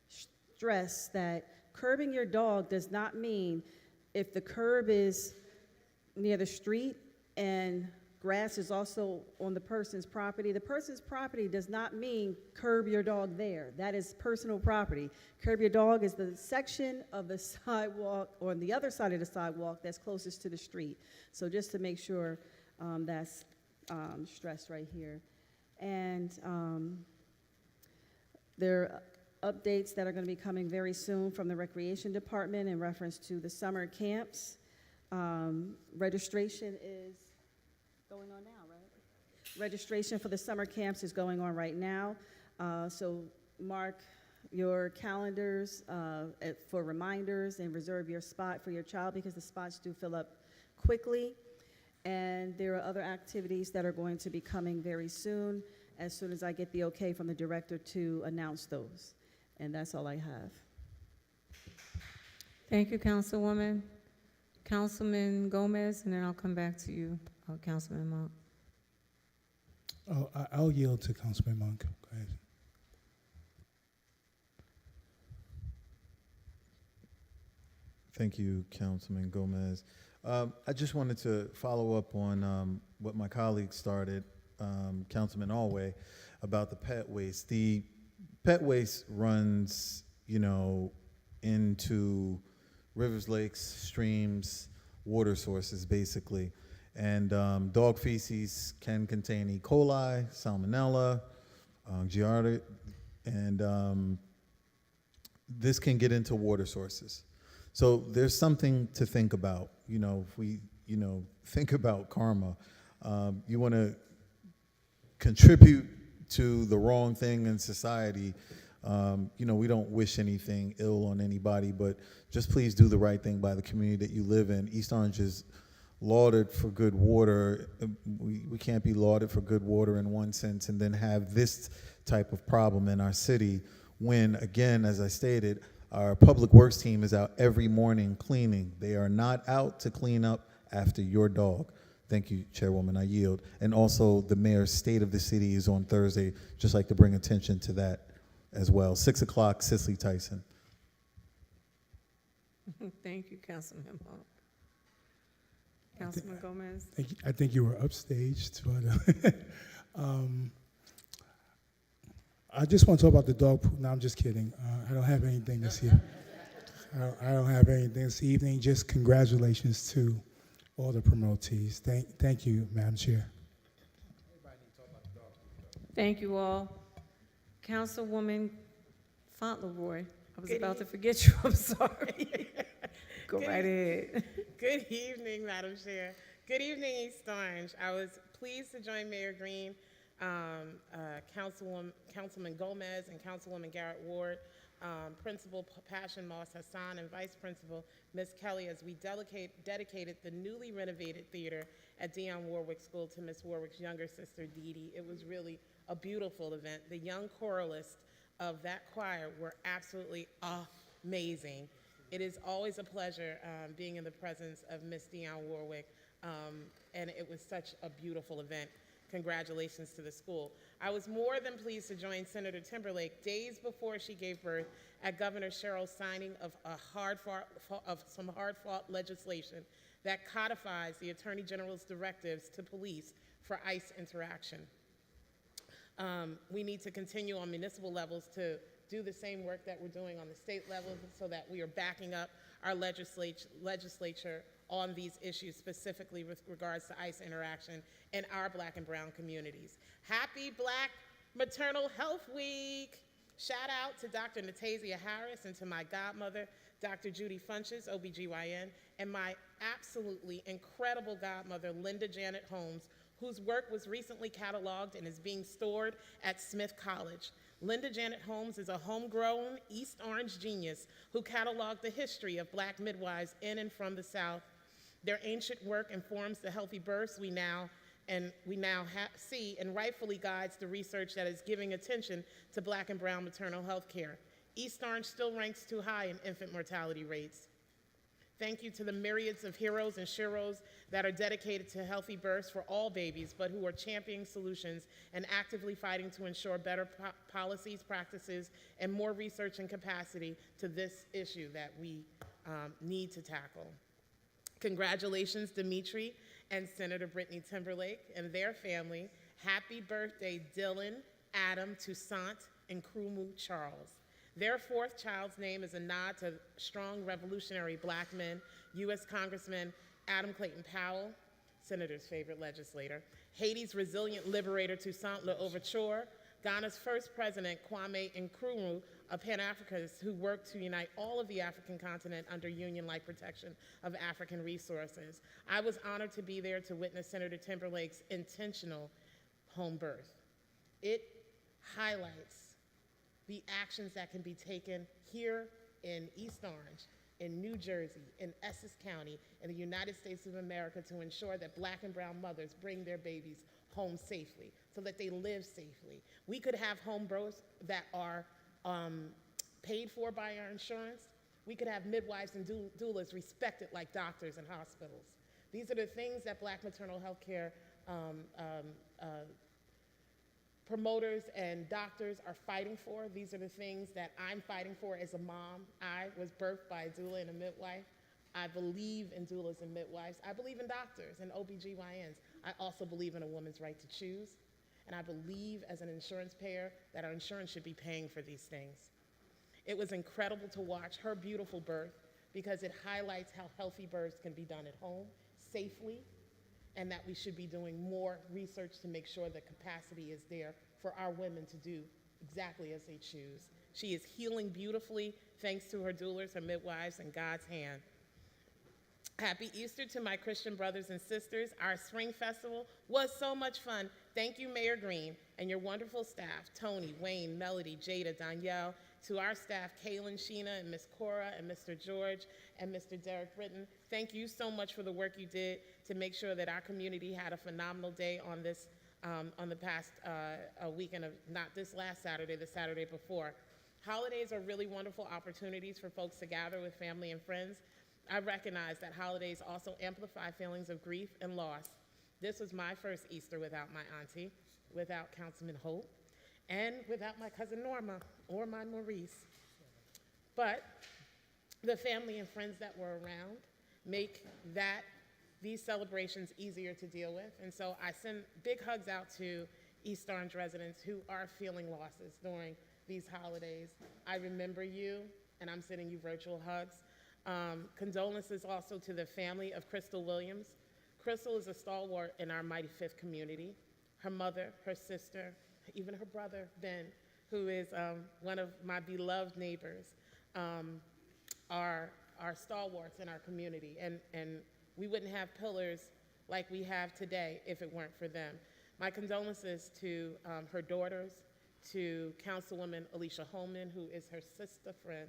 stress that curbing your dog does not mean if the curb is near the street and grass is also on the person's property does not mean curb your dog there. That is personal property. Curb your dog is the section of the sidewalk or on the other side of the sidewalk that's closest to the street. So just to make sure that's stressed right here. And there are updates that are going to be coming very soon from the Recreation Department in reference to the summer camps. Registration is going on now, right? Registration for the summer camps is going on right now. So mark your calendars for reminders and reserve your spot for your child because the spots do fill up quickly. And there are other activities that are going to be coming very soon as I get the okay from the director to announce those. And that's all I have. Thank you, Councilwoman. Councilman Gomez, and then I'll come back to you, Councilman Monk. Oh, I'll yield to Councilman Monk. Go ahead. Thank you, Councilman Gomez. I just wanted to follow up on what my colleague started, Councilman Alway, about the pet waste. The pet waste runs, into rivers, lakes, streams, water sources, basically. And dog feces can contain E. coli, Salmonella, Giardia, and this can get into water sources. So there's something to think about. If we, think about karma, you want to contribute to the wrong thing in society. We don't wish anything ill on anybody, but just please do the right thing by the community that you live in. East Orange is lauded for good water. We can't be lauded for good water in one sense and then have this type of problem in our city when, again, as I stated, our public works team is out every morning cleaning. They are not out to clean up after your dog. Thank you, Chairwoman. I yield. And also, the mayor's State of the City is on Thursday. Just like to bring attention to that as well. 6 o'clock, Cicely Tyson. Thank you, Councilman Monk. Councilman Gomez. I think you were upstaged, but I just want to talk about the dog poop. No, I'm just kidding. I don't have anything this year. I don't have anything this evening. Just congratulations to all the promotees. Thank you, Madam Chair. Thank you all. Councilwoman Fauntleroy, I was Good about to eve- forget you, I'm sorry. Go Good right ahead. Good evening, Madam Chair. Good evening, East Orange. I was pleased to join Mayor Green, Councilman Gomez, and Councilwoman Garrett Ward, Principal Passion Moss Hassan, and Vice Principal Ms. Kelly as we dedicated the newly renovated theater at Dionne Warwick School to Ms. Warwick's younger sister, Dee Dee. It was really a beautiful event. The young choralists of that choir were absolutely amazing. It is always a pleasure being in the presence of Miss Dionne Warwick, and it was such a beautiful event. Congratulations to the school. I was more than pleased to join Senator Timberlake days before she gave birth at Governor Sherrill's signing of some hard-fought legislation that codifies the Attorney General's directives to police for ICE interaction. We need to continue on municipal levels to do the same work that we're doing on the state level so that we are backing up our legislature on these issues, specifically with regards to ICE interaction in our Black and brown communities. Happy Black Maternal Health Week! Shout out to Dr. Natasia Harris and to my godmother, Dr. Judy Funches, OBGYN, and my absolutely incredible godmother, Linda Janet Holmes, whose work was recently cataloged and is being stored at Smith College. Linda Janet Holmes is a homegrown East Orange genius who cataloged the history of Black midwives in and from the South. Their ancient work informs the healthy births we now see and rightfully guides the research that is giving attention to Black and brown maternal health care. East Orange still ranks too high in infant mortality rates. Thank you to the myriads of heroes and sheroes that are dedicated to healthy births for all babies, but who are championing solutions and actively fighting to ensure better policies, practices, and more research and capacity to this issue that we need to tackle. Congratulations, Dimitri and Senator Brittany Timberlake and their family. Happy birthday, Dylan, Adam, Toussaint, and Krumu Charles. Their fourth child's name is a nod to strong revolutionary Black men, U.S. Congressman Adam Clayton Powell, Senator's favorite legislator, Haiti's resilient liberator Toussaint Louverture, Ghana's first president Kwame Nkrumah, a Pan-Africanist who worked to unite all of the African continent under union-like protection of African resources. I was honored to be there to witness Senator Timberlake's intentional home birth. It highlights the actions that can be taken here in East Orange, in New Jersey, in Essex County, in the United States of America to ensure that Black and brown mothers bring their babies home safely so that they live safely. We could have home births that are paid for by our insurance. We could have midwives and doulas respected like doctors in hospitals. These are the things that Black maternal health care promoters and doctors are fighting for. These are the things that I'm fighting for as a mom. I was birthed by a doula and a midwife. I believe in doulas and midwives. I believe in doctors and OBGYNs. I also believe in a woman's right to choose. And I believe as an insurance payer that our insurance should be paying for these things. It was incredible to watch her beautiful birth because it highlights how healthy births can be done at home safely, and that we should be doing more research to make sure the capacity is there for our women to do exactly as they choose. She is healing beautifully thanks to her doulas, her midwives, and God's hand. Happy Easter to my Christian brothers and sisters. Our spring festival was so much fun. Thank you, Mayor Green, and your wonderful staff, Tony, Wayne, Melody, Jada, Danielle, to our staff, Kaylin, Sheena, and Miss Cora, and Mr. George, and Mr. Derek Britton. Thank you so much for the work you did to make sure that our community had a phenomenal day on this, on the past weekend of, not this last Saturday, the Saturday before. Holidays are really wonderful opportunities for folks to gather with family and friends. I recognize that holidays also amplify feelings of grief and loss. This was my first Easter without my auntie, without Councilman Hope, and without my cousin Norma or my Maurice. But the family and friends that were around make these celebrations easier to deal with. And so I send big hugs out to East Orange residents who are feeling losses during these holidays. I remember you, and I'm sending you virtual hugs. Condolences also to the family of Crystal Williams. Crystal is a stalwart in our mighty Fifth community. Her mother, her sister, even her brother, Ben, who is one of my beloved neighbors, are stalwarts in our community. And we wouldn't have pillars like we have today if it weren't for them. My condolences to her daughters, to Councilwoman Alicia Holman, who is her sister friend,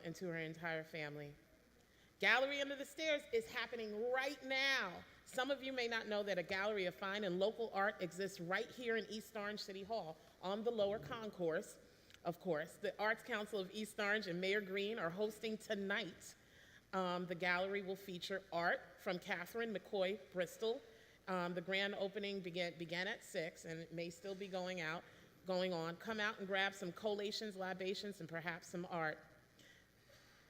and to her entire family. Gallery Under the Stairs is happening right now. Some of you may not know that a gallery of fine and local art exists right here in East Orange City Hall on the lower concourse. Of course, the Arts Council of East Orange and Mayor Green are hosting tonight. The gallery will feature art from Catherine McCoy Bristol. The grand opening began at 6, and it may still be going on. Come out and grab some collations, libations, and perhaps some art.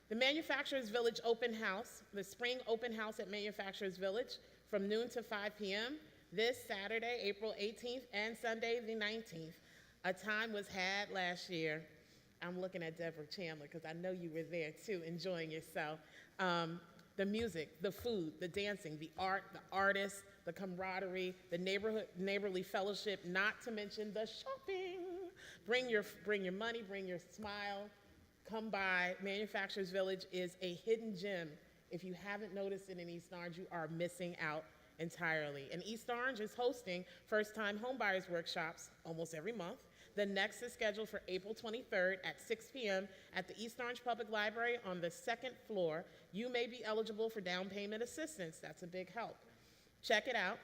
The Manufacturers Village Open House, the spring open house at Manufacturers Village from noon to 5 p.m. this Saturday, April 18th, and Sunday the 19th. A time was had last year. I'm looking at Deborah Chandler because I know you were there too, enjoying yourself. The music, the food, the dancing, the art, the artists, the camaraderie, the neighborly fellowship, not to mention the shopping. Bring your money, bring your smile. Come by. Manufacturers Village is a hidden gem. If you haven't noticed it in East Orange, you are missing out entirely. And East Orange is hosting first-time homebuyers workshops almost every month. The next is scheduled for April 23rd at 6 p.m. at the East Orange Public Library on the second floor. You may be eligible for down payment assistance. That's a big help. Check it out.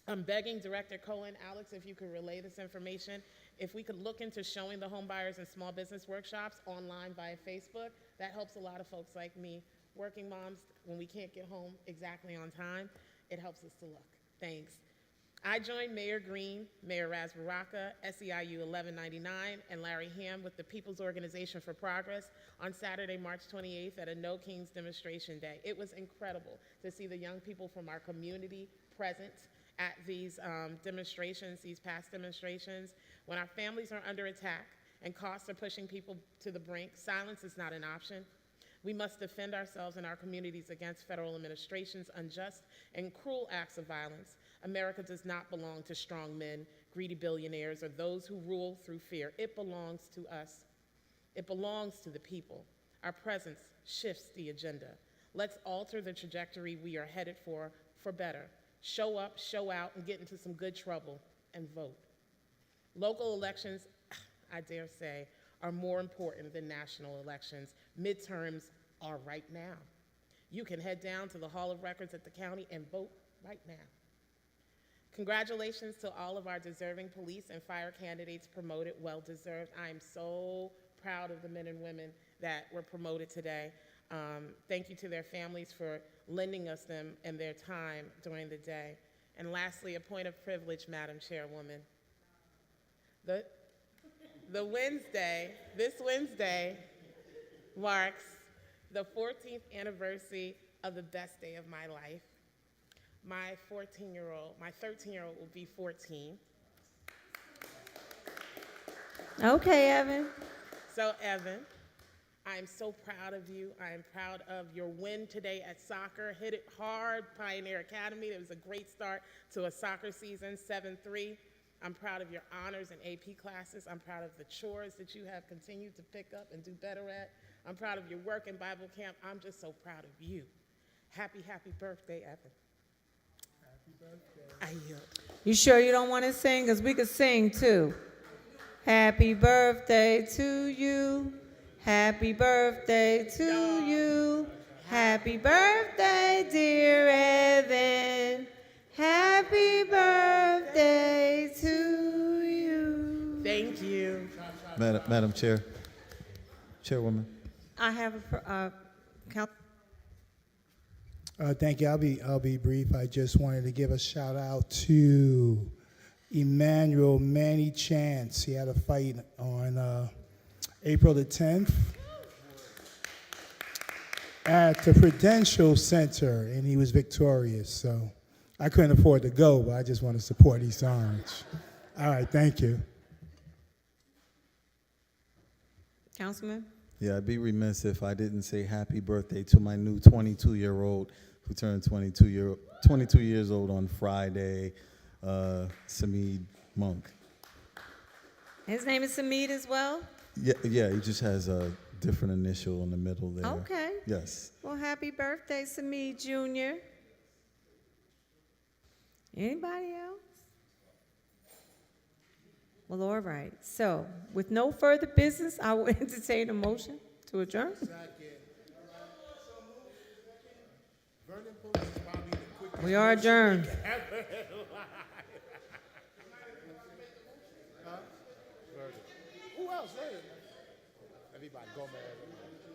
I'm begging Director Cohen, Alex, if you could relay this information. If we could look into showing the homebuyers and small business workshops online via Facebook, that helps a lot of folks like me, working moms, when we can't get home exactly on time, it helps us to look. Thanks. I joined Mayor Green, Mayor Raz Baraka, SEIU 1199, and Larry Ham with the People's Organization for Progress on Saturday, March 28th at a No Kings demonstration day. It was incredible to see the young people from our community present at these demonstrations, these past demonstrations. When our families are under attack and costs are pushing people to the brink, silence is not an option. We must defend ourselves and our communities against federal administration's unjust and cruel acts of violence. America does not belong to strong men, greedy billionaires, or those who rule through fear. It belongs to us. It belongs to the people. Our presence shifts the agenda. Let's alter the trajectory we are headed for better. Show up, show out, and get into some good trouble, and vote. Local elections, I dare say, are more important than national elections. Midterms are right now. You can head down to the Hall of Records at the county and vote right now. Congratulations to all of our deserving police and fire candidates promoted, well deserved. I am so proud of the men and women that were promoted today. Thank you to their families for lending us them and their time during the day. And lastly, a point of privilege, Madam Chairwoman. This Wednesday marks the 14th anniversary of the best day of my life. My 13-year-old will be 14. Okay, Evan. So, Evan, I am so proud of you. I am proud of your win today at soccer. Hit it hard, Pioneer Academy. It was a great start to a soccer season, 7-3. I'm proud of your honors and AP classes. I'm proud of the chores that you have continued to pick up and do better at. I'm proud of your work in Bible camp. I'm just so proud of you. Happy, happy birthday, Evan. Happy birthday. I yield. You sure you don't want to sing? Because we could sing too. Happy birthday to you. Happy birthday to you. Happy birthday, dear Evan. Happy birthday to you. Thank you. Madam Chair, Chairwoman. I have count. Thank you. I'll be brief. I just wanted to give a shout out to Emmanuel Manny Chance. He had a fight on April the 10th at the Prudential Center, and he was victorious. So I couldn't afford to go, but I just want to support East Orange. All right, thank you. Councilman? Yeah, I'd be remiss if I didn't say happy birthday to my new 22-year-old who turned 22 years old on Friday, Samid Monk. His name is Samid as well? Yeah, he just has a different initial in the middle there. Okay. Yes. Well, happy birthday, Samid Jr. Anybody else? Well, all right. So, with no further business, I will entertain a motion to adjourn. We are adjourned. Who else? Everybody, go, man.